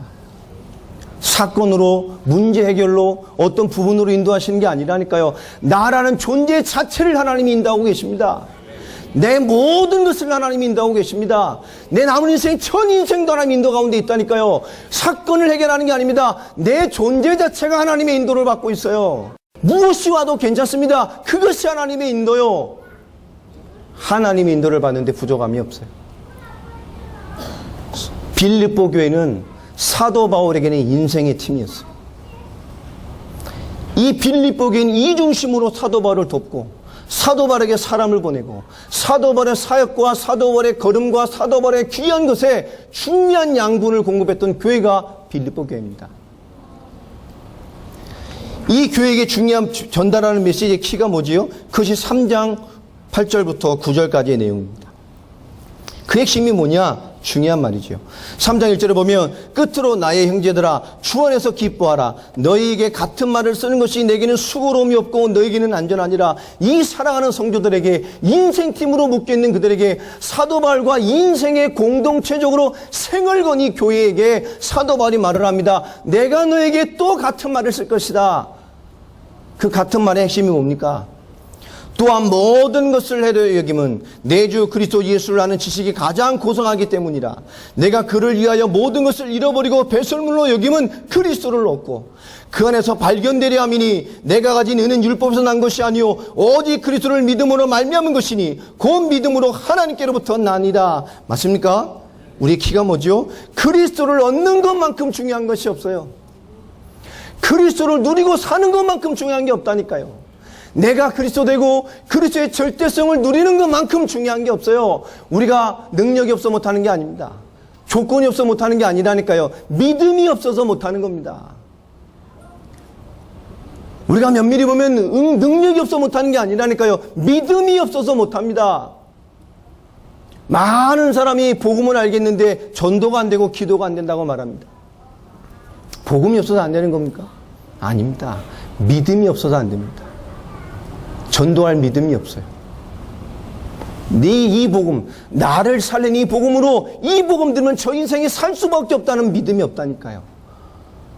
사건으로, 문제 해결로, 어떤 부분으로 인도하시는 게 아니라니까요. 나라는 존재 자체를 하나님이 인도하고 계십니다. 내 모든 것을 하나님이 인도하고 계십니다. 내 남은 인생, 전 인생도 하나님 인도 가운데 있다니까요. 사건을 해결하는 게 아닙니다. 내 존재 자체가 하나님의 인도를 받고 있어요. 무엇이 와도 괜찮습니다. 그것이 하나님의 인도요. 하나님의 인도를 받는데 부족함이 없어요. 빌립보 교회는 사도 바울에게는 인생의 팀이었어요. 이 빌립보 교회는 이 중심으로 사도 바울을 돕고 사도 바울에게 사람을 보내고 사도 바울의 사역과 사도 바울의 걸음과 사도 바울의 귀한 것에 중요한 양분을 공급했던 교회가 빌립보 교회입니다. 이 교회에게 중요한 전달하는 메시지의 키가 뭐지요? 그것이 3장 8절부터 9절까지의 내용입니다. 그 핵심이 뭐냐? 중요한 말이죠. 3장 1절에 보면 끝으로 나의 형제들아 주 안에서 기뻐하라. 너희에게 같은 말을 쓰는 것이 내게는 수고로움이 없고 너희에게는 안전하니라. 이 사랑하는 성도들에게 인생팀으로 묶여있는 그들에게 사도 바울과 인생의 공동체적으로 생을 건 이 교회에게 사도 바울이 말을 합니다. 내가 너에게 또 같은 말을 쓸 것이다. 그 같은 말의 핵심이 뭡니까? 또한 모든 것을 해로 여김은 내 주 그리스도 예수를 아는 지식이 가장 고상하기 때문이라. 내가 그를 위하여 모든 것을 잃어버리고 배설물로 여김은 그리스도를 얻고 그 안에서 발견되려 함이니 내가 가진 은은 율법에서 난 것이 아니요 오직 그리스도를 믿음으로 말미암은 것이니 곧 믿음으로 하나님께로부터 나니라. 맞습니까? 우리의 키가 뭐죠? 그리스도를 얻는 것만큼 중요한 것이 없어요. 그리스도를 누리고 사는 것만큼 중요한 게 없다니까요. 내가 그리스도 되고 그리스도의 절대성을 누리는 것만큼 중요한 게 없어요. 우리가 능력이 없어 못하는 게 아닙니다. 조건이 없어 못하는 게 아니라니까요. 믿음이 없어서 못하는 겁니다. 우리가 면밀히 보면 능력이 없어 못하는 게 아니라니까요. 믿음이 없어서 못합니다. 많은 사람이 복음을 알겠는데 전도가 안 되고 기도가 안 된다고 말합니다. 복음이 없어서 안 되는 겁니까? 아닙니다. 믿음이 없어서 안 됩니다. 전도할 믿음이 없어요. 이 복음, 나를 살린 이 복음으로 이 복음 들으면 저 인생에 살 수밖에 없다는 믿음이 없다니까요.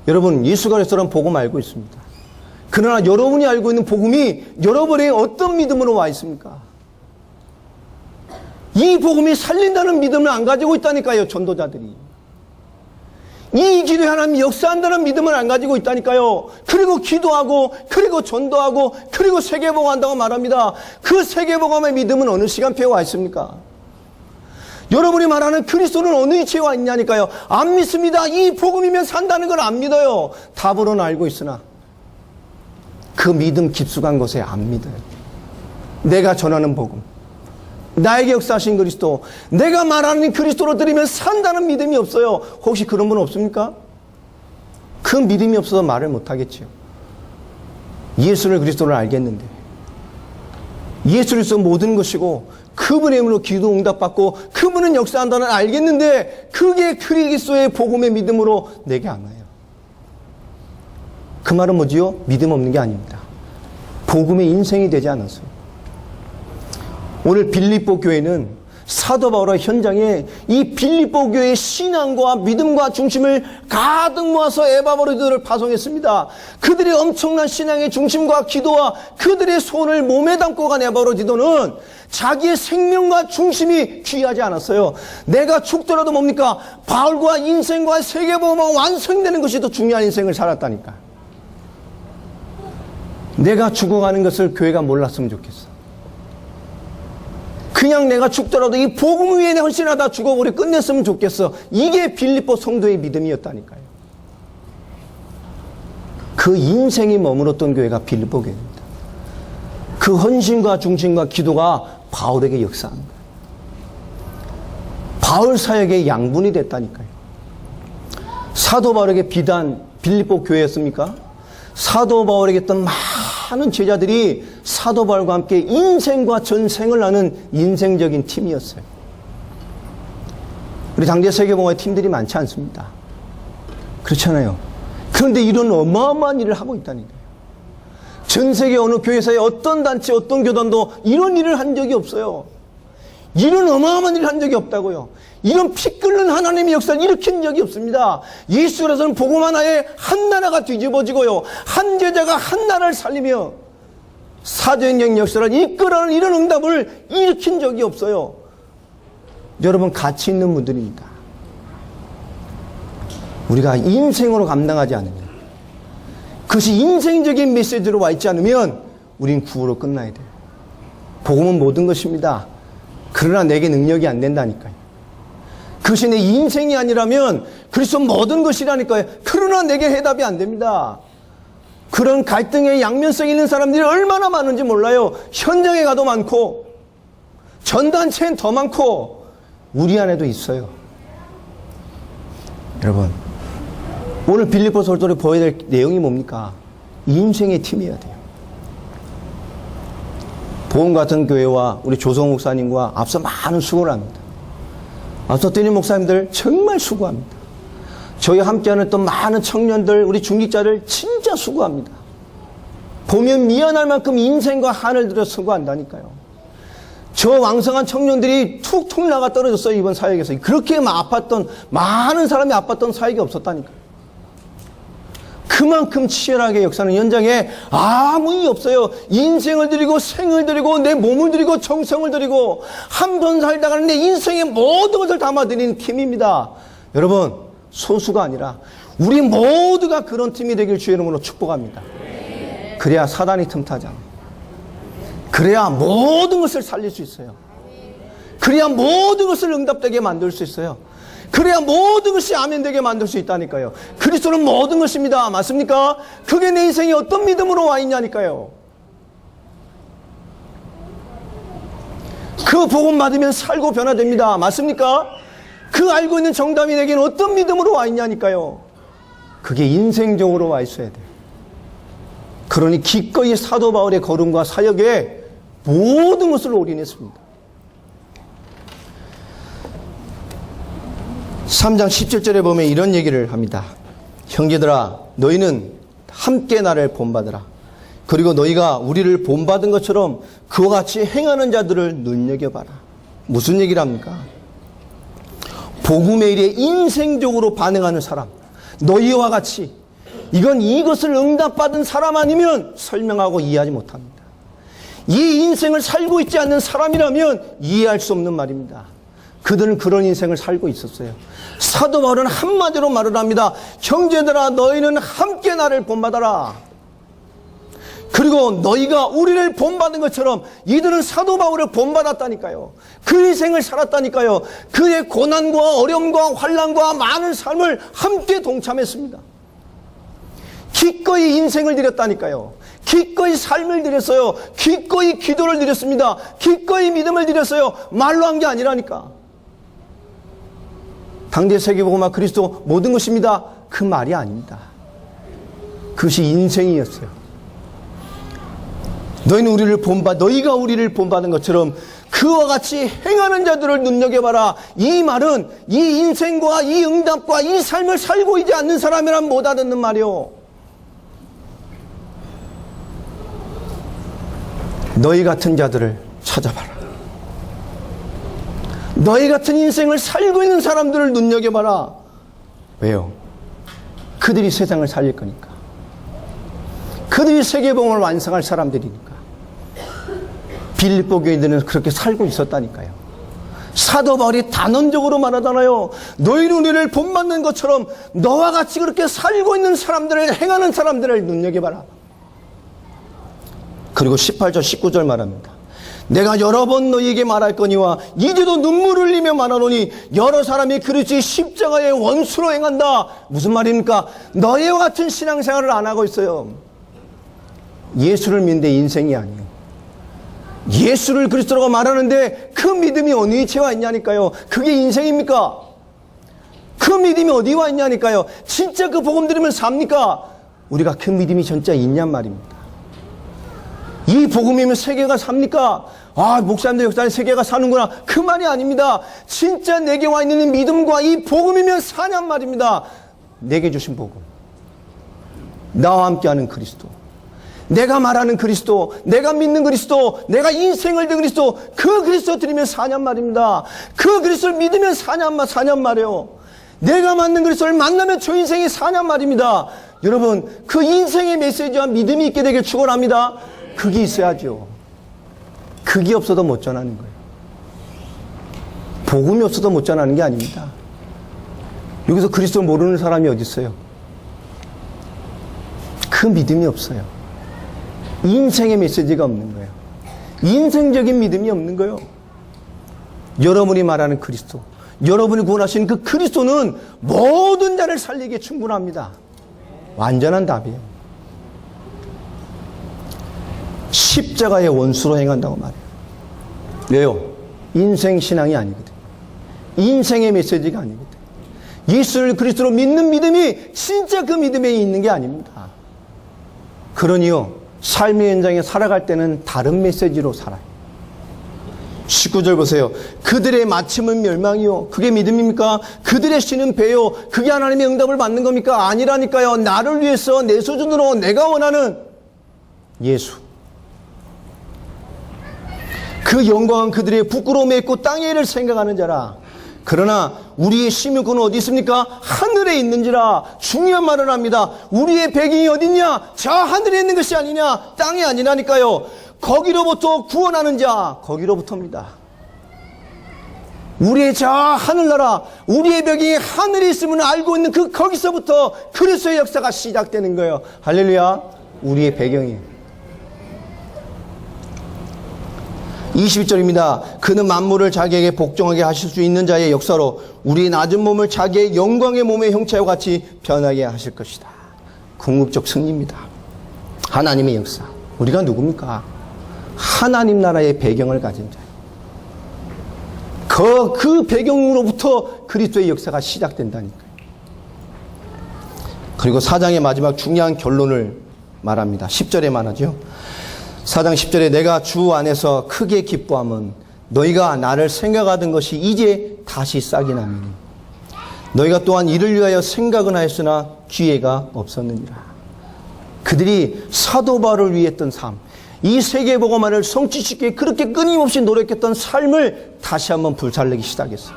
여러분, 예수 그리스도라는 복음 알고 있습니다. 그러나 여러분이 알고 있는 복음이 여러분의 어떤 믿음으로 와 있습니까? 이 복음이 살린다는 믿음을 안 가지고 있다니까요, 전도자들이. 이 기도에 하나님이 역사한다는 믿음을 안 가지고 있다니까요. 그리고 기도하고 그리고 전도하고 그리고 세계복음한다고 말합니다. 그 세계복음의 믿음은 어느 시간표에 와 있습니까? 여러분이 말하는 그리스도는 어느 위치에 와 있냐니까요. 안 믿습니다. 이 복음이면 산다는 걸 안 믿어요. 답으로는 알고 있으나 그 믿음 깊숙한 곳에 안 믿어요. 내가 전하는 복음, 나에게 역사하신 그리스도, 내가 말하는 그리스도로 드리면 산다는 믿음이 없어요. 혹시 그런 분 없습니까? 그 믿음이 없어서 말을 못하겠지요. 예수를 그리스도를 알겠는데 예수 그리스도 모든 것이고 그분의 이름으로 기도 응답받고 그분은 역사한다는 알겠는데 그게 그리스도의 복음의 믿음으로 내게 안 와요. 그 말은 뭐지요? 믿음 없는 게 아닙니다. 복음의 인생이 되지 않았어요. 오늘 빌립보 교회는 사도 바울의 현장에 이 빌립보 교회의 신앙과 믿음과 중심을 가득 모아서 에바브로들을 파송했습니다. 그들의 엄청난 신앙의 중심과 기도와 그들의 소원을 몸에 담고 간 에바브로디도는 자기의 생명과 중심이 귀하지 않았어요. 내가 죽더라도 뭡니까? 바울과 인생과 세계복음과 완성되는 것이 더 중요한 인생을 살았다니까. 내가 죽어가는 것을 교회가 몰랐으면 좋겠어. 그냥 내가 죽더라도 이 복음 위에 헌신하다 죽어버려 끝냈으면 좋겠어. 이게 빌립보 성도의 믿음이었다니까요. 그 인생이 머물렀던 교회가 빌립보 교회입니다. 그 헌신과 중심과 기도가 바울에게 역사한 거예요. 바울 사역의 양분이 됐다니까요. 사도 바울에게 비단 빌립보 교회였습니까? 사도 바울에게 있던 많은 제자들이 사도 바울과 함께 인생과 전생을 나눈 인생적인 팀이었어요. 우리 당대 세계복음의 팀들이 많지 않습니다. 그렇잖아요. 그런데 이런 어마어마한 일을 하고 있다는 거예요. 전 세계 어느 교회사에 어떤 단체, 어떤 교단도 이런 일을 한 적이 없어요. 이런 어마어마한 일을 한 적이 없다고요. 이런 피 끓는 하나님의 역사를 일으킨 적이 없습니다. 예수라서는 복음 하나에 한 나라가 뒤집어지고요. 한 제자가 한 나라를 살리며 사도행전 역사를 이끌어가는 이런 응답을 일으킨 적이 없어요. 여러분, 가치 있는 분들입니다. 우리가 인생으로 감당하지 않으면, 그것이 인생적인 메시지로 와 있지 않으면 우린 구호로 끝나야 돼요. 복음은 모든 것입니다. 그러나 내게 능력이 안 된다니까요. 그것이 내 인생이 아니라면 그리스도 모든 것이라니까요. 그러나 내게 해답이 안 됩니다. 그런 갈등의 양면성이 있는 사람들이 얼마나 많은지 몰라요. 현장에 가도 많고 전단체엔 더 많고 우리 안에도 있어요. 여러분, 오늘 빌립보서 설교를 보여야 될 내용이 뭡니까? 인생의 팀이어야 돼요. 보험 같은 교회와 우리 조성 목사님과 앞서 많은 수고를 합니다. 앞서 뛰는 목사님들 정말 수고합니다. 저희 함께하는 또 많은 청년들, 우리 중직자들 진짜 수고합니다. 보면 미안할 만큼 인생과 한을 들여 수고한다니까요. 저 왕성한 청년들이 툭툭 나가 떨어졌어요. 이번 사역에서. 그렇게 아팠던, 많은 사람이 아팠던 사역이 없었다니까요. 그만큼 치열하게 역사는 현장에 아무 일 없어요. 인생을 드리고 생을 드리고 내 몸을 드리고 정성을 드리고 한 번 살다가는 내 인생의 모든 것을 담아드리는 팀입니다. 여러분, 소수가 아니라 우리 모두가 그런 팀이 되길 주의 이름으로 축복합니다. 그래야 사단이 틈타지 않아요. 그래야 모든 것을 살릴 수 있어요. 그래야 모든 것을 응답되게 만들 수 있어요. 그래야 모든 것이 아멘되게 만들 수 있다니까요. 그리스도는 모든 것입니다. 맞습니까? 그게 내 인생이 어떤 믿음으로 와 있냐니까요. 그 복음 받으면 살고 변화됩니다. 맞습니까? 그 알고 있는 정답이 내게는 어떤 믿음으로 와 있냐니까요. 그게 인생적으로 와 있어야 돼요. 그러니 기꺼이 사도 바울의 걸음과 사역에 모든 것을 올인했습니다. 3장 17절에 보면 이런 얘기를 합니다. 형제들아, 너희는 함께 나를 본받으라. 그리고 너희가 우리를 본받은 것처럼 그와 같이 행하는 자들을 눈여겨봐라. 무슨 얘기를 합니까? 복음의 일에 인생적으로 반응하는 사람, 너희와 같이 이것을 응답받은 사람 아니면 설명하고 이해하지 못합니다. 이 인생을 살고 있지 않는 사람이라면 이해할 수 없는 말입니다. 그들은 그런 인생을 살고 있었어요. 사도 바울은 한마디로 말을 합니다. 형제들아, 너희는 함께 나를 본받아라. 그리고 너희가 우리를 본받은 것처럼 이들은 사도 바울을 본받았다니까요. 그 인생을 살았다니까요. 그의 고난과 어려움과 환난과 많은 삶을 함께 동참했습니다. 기꺼이 인생을 드렸다니까요. 기꺼이 삶을 드렸어요. 기꺼이 기도를 드렸습니다. 기꺼이 믿음을 드렸어요. 말로 한 게 아니라니까. 당대 세계복음화 그리스도 모든 것입니다. 그 말이 아닙니다. 그것이 인생이었어요. 너희가 우리를 본받은 것처럼 그와 같이 행하는 자들을 눈여겨봐라. 이 말은 이 인생과 이 응답과 이 삶을 살고 있지 않는 사람이란 못 알아듣는 말이요. 너희 같은 자들을 찾아봐라. 너희 같은 인생을 살고 있는 사람들을 눈여겨봐라. 왜요? 그들이 세상을 살릴 거니까. 그들이 세계복음을 완성할 사람들이니까. 빌립보 교인들은 그렇게 살고 있었다니까요. 사도 바울이 단언적으로 말하잖아요. 너희는 우리를 본받는 것처럼 너와 같이 그렇게 살고 있는 사람들을, 행하는 사람들을 눈여겨봐라. 그리고 18절 19절 말합니다. 내가 여러 번 너희에게 말할 거니와 이제도 눈물을 흘리며 말하노니 여러 사람이 그리스도의 십자가의 원수로 행한다. 무슨 말입니까? 너희와 같은 신앙생활을 안 하고 있어요. 예수를 믿는데 인생이 아니에요. 예수를 그리스도라고 말하는데 그 믿음이 어느 위치에 와 있냐니까요. 그게 인생입니까? 그 믿음이 어디 와 있냐니까요. 진짜 그 복음 들으면 삽니까? 우리가 그 믿음이 진짜 있냔 말입니다. 이 복음이면 세계가 삽니까? 아, 목사님들 역사에 세계가 사는구나. 그 말이 아닙니다. 진짜 내게 와 있는 믿음과 이 복음이면 사냔 말입니다. 내게 주신 복음. 나와 함께하는 그리스도. 내가 말하는 그리스도, 내가 믿는 그리스도, 내가 인생을 든 그리스도, 그 그리스도 드리면 사냔 말입니다. 그 그리스도를 믿으면 사냔 말이에요. 내가 맞는 그리스도를 만나면 저 인생이 사냔 말입니다. 여러분, 그 인생의 메시지와 믿음이 있게 되길 축원합니다. 그게 있어야죠. 그게 없어도 못 전하는 거예요. 복음이 없어도 못 전하는 게 아닙니다. 여기서 그리스도를 모르는 사람이 어디 있어요? 그 믿음이 없어요. 인생의 메시지가 없는 거예요. 인생적인 믿음이 없는 거예요. 여러분이 말하는 그리스도, 여러분이 구원하신 그 그리스도는 모든 자를 살리기에 충분합니다. 완전한 답이에요. 십자가의 원수로 행한다고 말해요. 왜요? 인생 신앙이 아니거든. 인생의 메시지가 아니거든. 예수를 그리스도로 믿는 믿음이 진짜 그 믿음에 있는 게 아닙니다. 그러니요, 삶의 현장에 살아갈 때는 다른 메시지로 살아요. 19절 보세요. 그들의 마침은 멸망이요. 그게 믿음입니까? 그들의 씨는 배요. 그게 하나님의 응답을 받는 겁니까? 아니라니까요. 나를 위해서 내 수준으로 내가 원하는 예수. 그 영광은 그들의 부끄러움에 있고 땅의 일을 생각하는 자라. 그러나 우리의 심유권은 어디 있습니까? 하늘에 있는지라. 중요한 말을 합니다. 우리의 배경이 어딨냐? 저 하늘에 있는 것이 아니냐? 땅이 아니라니까요. 거기로부터 구원하는 자, 거기로부터입니다. 우리의 저 하늘나라, 우리의 배경이 하늘에 있음을 알고 있는 그 거기서부터 그리스도의 역사가 시작되는 거예요. 할렐루야. 우리의 배경이 22절입니다. 그는 만물을 자기에게 복종하게 하실 수 있는 자의 역사로 우리 낮은 몸을 자기의 영광의 몸의 형체와 같이 변하게 하실 것이다. 궁극적 승리입니다. 하나님의 역사. 우리가 누굽니까? 하나님 나라의 배경을 가진 자. 그 배경으로부터 그리스도의 역사가 시작된다니까요. 그리고 4장의 마지막 중요한 결론을 말합니다. 10절에 말하죠. 4장 10절에 내가 주 안에서 크게 기뻐함은 너희가 나를 생각하던 것이 이제 다시 싹이 나미니 너희가 또한 이를 위하여 생각은 하였으나 기회가 없었느니라. 그들이 사도 바울을 위해 했던 삶, 이 세계복음화를 성취시키기에 그렇게 끊임없이 노력했던 삶을 다시 한번 불살르기 시작했어요.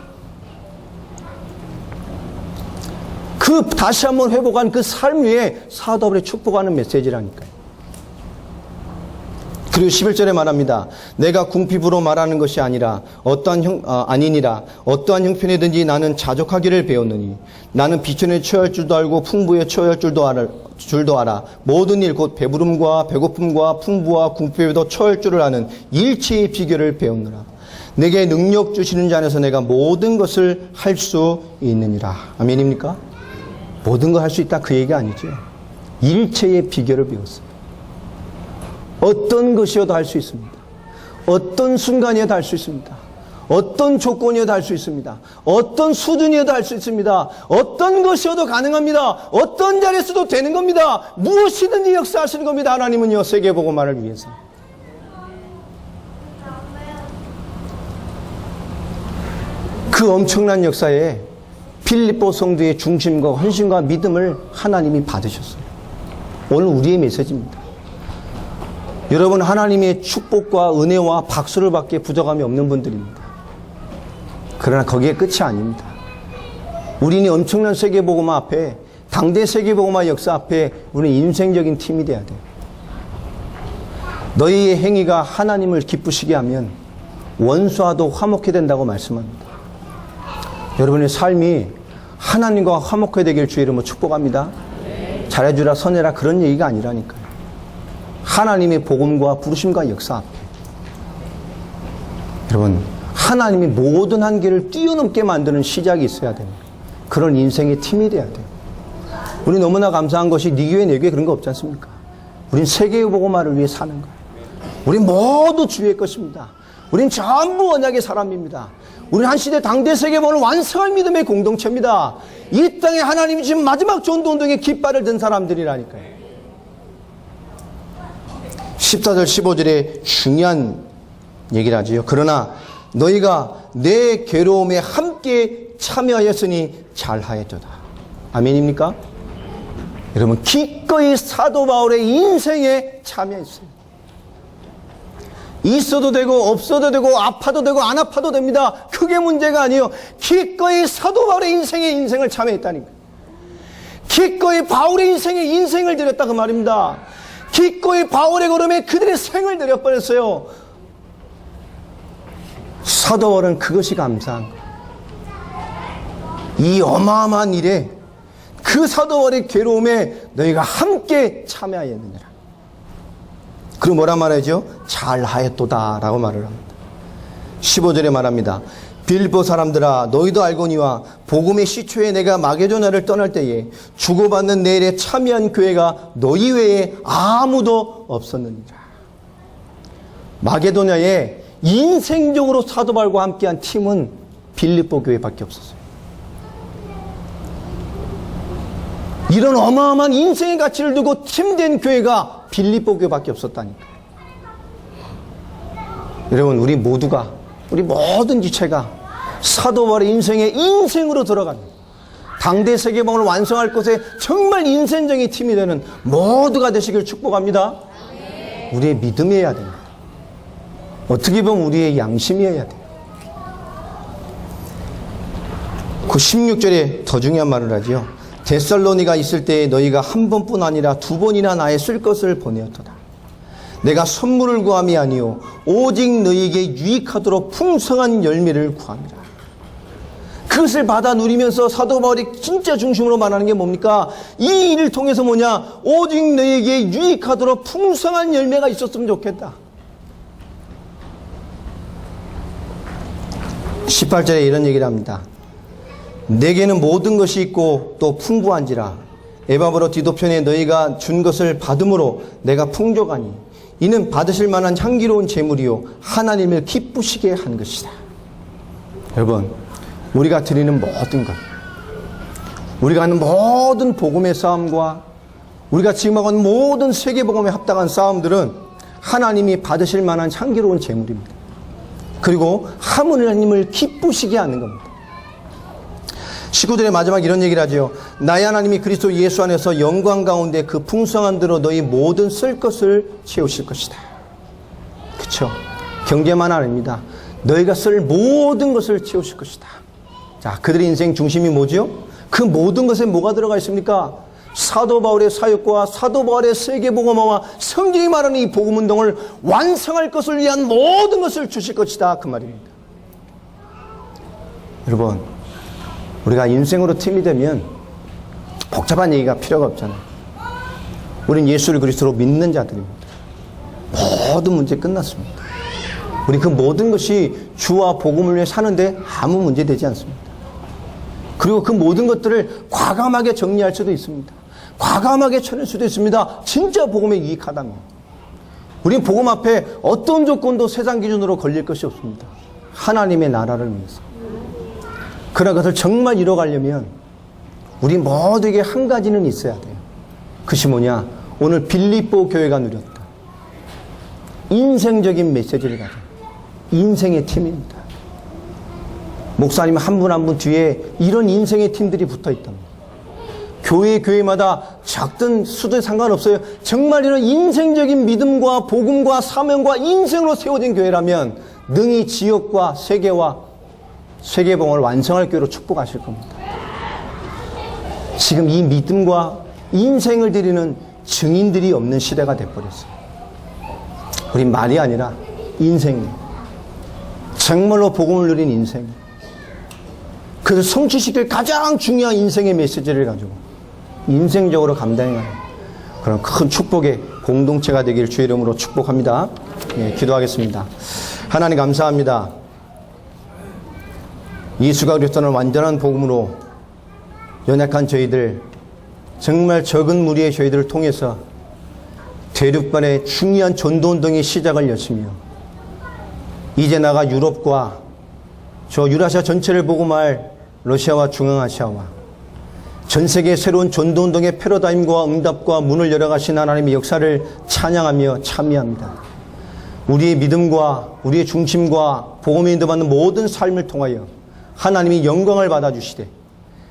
그 다시 한번 회복한 그 삶 위에 사도 바울이 축복하는 메시지라니까요. 그리고 11절에 말합니다. 내가 궁핍으로 말하는 것이 아니라 아니니라 어떠한 형편이든지 나는 자족하기를 배웠느니 나는 비천에 처할 줄도 알고 풍부에 처할 줄도 알아 모든 일 곧 배부름과 배고픔과 풍부와 궁핍에도 처할 줄을 아는 일체의 비결을 배웠느라 내게 능력 주시는 자 안에서 내가 모든 것을 할 수 있느니라. 아멘입니까? 모든 걸 할 수 있다 그 얘기가 아니죠. 일체의 비결을 배웠어요. 어떤 것이어도 할 수 있습니다. 어떤 순간이어도 할 수 있습니다. 어떤 조건이어도 할 수 있습니다. 어떤 수준이어도 할 수 있습니다. 어떤 것이어도 가능합니다. 어떤 자리에서도 되는 겁니다. 무엇이든지 역사하시는 겁니다. 하나님은요, 세계복음화를 위해서. 그 엄청난 역사에 필립보 성도의 중심과 헌신과 믿음을 하나님이 받으셨어요. 오늘 우리의 메시지입니다. 여러분, 하나님의 축복과 은혜와 박수를 받기에 부족함이 없는 분들입니다. 그러나 거기에 끝이 아닙니다. 우리는 엄청난 세계복음화 앞에, 당대 세계복음화 역사 앞에 우리는 인생적인 팀이 돼야 돼요. 너희의 행위가 하나님을 기쁘시게 하면 원수와도 화목해 된다고 말씀합니다. 여러분의 삶이 하나님과 화목해 되길 주의 이름으로 축복합니다. 잘해주라 선해라 그런 얘기가 아니라니까요. 하나님의 복음과 부르심과 역사 앞에 여러분, 하나님이 모든 한계를 뛰어넘게 만드는 시작이 있어야 됩니다. 그런 인생의 팀이 돼야 돼요. 우리 너무나 감사한 것이 네 교회 내 교회 그런 거 없지 않습니까? 우린 세계의 복음화를 위해 사는 거예요. 우린 모두 주의 것입니다. 우린 전부 언약의 사람입니다. 우린 한 시대 당대 세계복음을 완성할 믿음의 공동체입니다. 이 땅에 하나님이 지금 마지막 전도운동의 깃발을 든 사람들이라니까요. 14절 15절에 중요한 얘기를 하지요. 그러나 너희가 내 괴로움에 함께 참여하였으니 잘하였도다. 아멘입니까? 여러분, 기꺼이 사도 바울의 인생에 참여했어요. 있어도 되고 없어도 되고 아파도 되고 안 아파도 됩니다. 그게 문제가 아니에요. 기꺼이 사도 바울의 인생을 참여했다니까. 기꺼이 바울의 인생에 인생을 드렸다 그 말입니다. 기꺼이 바울의 걸음에 그들의 생을 드려버렸어요. 사도 바울은 그것이 감사한 거예요. 이 어마어마한 일에 그 사도 바울의 괴로움에 너희가 함께 참여하였느니라. 그리고 뭐라 말하죠? 잘하였도다 라고 말을 합니다. 15절에 말합니다. 빌보 사람들아, 너희도 알거니와 복음의 시초에 내가 마게도냐를 떠날 때에 주고받는 내 일에 참여한 교회가 너희 외에 아무도 없었느니라. 마게도냐에 인생적으로 사도 바울과 함께한 팀은 빌립보 교회밖에 없었어요. 이런 어마어마한 인생의 가치를 두고 팀된 교회가 빌립보 교회밖에 없었다니까. 여러분, 우리 모두가, 우리 모든 지체가 사도 바울의 인생에 인생으로 들어가는, 당대 세계봉을 완성할 것에 정말 인생적인 팀이 되는 모두가 되시길 축복합니다. 우리의 믿음이어야 됩니다. 어떻게 보면 우리의 양심이어야 돼요. 그 16절에 더 중요한 말을 하지요. 데살로니가 있을 때에 너희가 한 번뿐 아니라 두 번이나 나의 쓸 것을 보내었도다. 내가 선물을 구함이 아니요 오직 너희에게 유익하도록 풍성한 열매를 구함이라. 그것을 받아 누리면서 사도 바울이 진짜 중심으로 말하는 게 뭡니까? 이 일을 통해서 뭐냐? 오직 너희에게 유익하도록 풍성한 열매가 있었으면 좋겠다. 18절에 이런 얘기를 합니다. 내게는 모든 것이 있고 또 풍부한지라. 에바브로 디도편에 너희가 준 것을 받음으로 내가 풍족하니 이는 받으실 만한 향기로운 제물이요 하나님을 기쁘시게 한 것이다. 여러분, 우리가 드리는 모든 것, 우리가 하는 모든 복음의 싸움과 우리가 지금 하고 있는 모든 세계복음에 합당한 싸움들은 하나님이 받으실 만한 향기로운 제물입니다. 그리고 하나님을 기쁘시게 하는 겁니다. 19절의 마지막 이런 얘기를 하죠. 나의 하나님이 그리스도 예수 안에서 영광 가운데 그 풍성한 대로 너희 모든 쓸 것을 채우실 것이다. 그렇죠? 경제만 아닙니다. 너희가 쓸 모든 것을 채우실 것이다. 자, 그들의 인생 중심이 뭐죠? 그 모든 것에 뭐가 들어가 있습니까? 사도 바울의 사역과 사도 바울의 세계복음화와 성경이 말하는 이 복음운동을 완성할 것을 위한 모든 것을 주실 것이다 그 말입니다. 여러분, 우리가 인생으로 팀이 되면 복잡한 얘기가 필요가 없잖아요. 우린 예수를 그리스도로 믿는 자들입니다. 모든 문제 끝났습니다. 우리 그 모든 것이 주와 복음을 위해 사는데 아무 문제 되지 않습니다. 그리고 그 모든 것들을 과감하게 정리할 수도 있습니다. 과감하게 쳐낼 수도 있습니다. 진짜 복음에 유익하다면. 우린 복음 앞에 어떤 조건도 세상 기준으로 걸릴 것이 없습니다. 하나님의 나라를 위해서. 그러나 그것을 정말 이뤄가려면 우리 모두에게 한 가지는 있어야 돼요. 그것이 뭐냐? 오늘 빌립보 교회가 누렸다. 인생적인 메시지를 가진 인생의 팀입니다. 목사님 한 분 한 분 뒤에 이런 인생의 팀들이 붙어 있답니다. 교회마다 작든 수든 상관없어요. 정말 이런 인생적인 믿음과 복음과 사명과 인생으로 세워진 교회라면 능히 지역과 세계와 세계봉을 완성할 교회로 축복하실 겁니다. 지금 이 믿음과 인생을 드리는 증인들이 없는 시대가 돼버렸어요. 우린 말이 아니라 인생이에요. 정말로 복음을 누린 인생. 그래서 성취시킬 가장 중요한 인생의 메시지를 가지고 인생적으로 감당하는 그런 큰 축복의 공동체가 되길 주의 이름으로 축복합니다. 예, 기도하겠습니다. 하나님 감사합니다. 예수가 그리스도는 완전한 복음으로 연약한 저희들, 정말 적은 무리의 저희들을 통해서 대륙간의 중요한 전도운동의 시작을 여시며 이제 나가 유럽과 저 유라시아 전체를 복음할 러시아와 중앙아시아와 전 세계의 새로운 전도운동의 패러다임과 응답과 문을 열어가신 하나님의 역사를 찬양하며 참여합니다. 우리의 믿음과 우리의 중심과 복음에 인도받는 모든 삶을 통하여 하나님이 영광을 받아주시되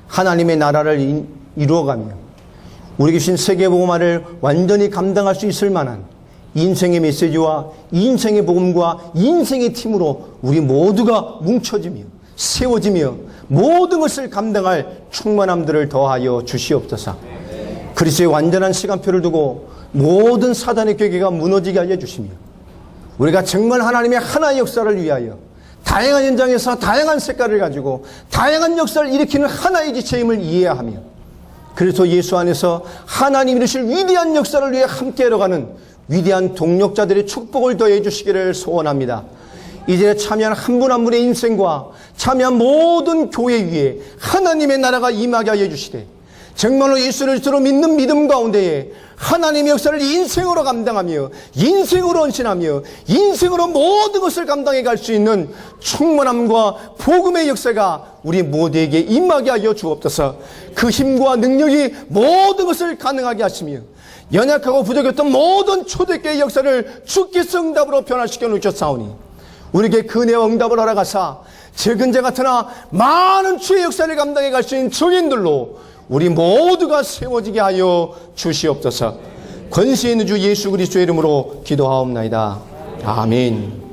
하나님의 나라를 이루어가며 우리에게 주신 세계복음화를 완전히 감당할 수 있을 만한 인생의 메시지와 인생의 복음과 인생의 팀으로 우리 모두가 뭉쳐지며 세워지며 모든 것을 감당할 충만함들을 더하여 주시옵소서. 그리스도의 완전한 시간표를 두고 모든 사단의 궤계가 무너지게 하여 주시며 우리가 정말 하나님의 하나의 역사를 위하여 다양한 현장에서 다양한 색깔을 가지고 다양한 역사를 일으키는 하나의 지체임을 이해하며 그래서 예수 안에서 하나님 이루실 위대한 역사를 위해 함께 걸어가는 위대한 동력자들의 축복을 더해 주시기를 소원합니다. 이제 참여한 한 분 한 분의 인생과 참여한 모든 교회 위에 하나님의 나라가 임하게 하여 주시되 정말로 예수를 주로 믿는 믿음 가운데에 하나님의 역사를 인생으로 감당하며 인생으로 헌신하며 인생으로 모든 것을 감당해 갈 수 있는 충만함과 복음의 역사가 우리 모두에게 임하게 하여 주옵소서. 그 힘과 능력이 모든 것을 가능하게 하시며 연약하고 부족했던 모든 초대교회의 역사를 주께서 응답으로 변화시켜 놓으셨사오니 우리에게 그 은혜와 응답을 허락하사 적은 자 같으나 많은 주의 역사를 감당해 갈 수 있는 증인들로 우리 모두가 세워지게 하여 주시옵소서. 권세 있는 주 예수 그리스도의 이름으로 기도하옵나이다. 아멘.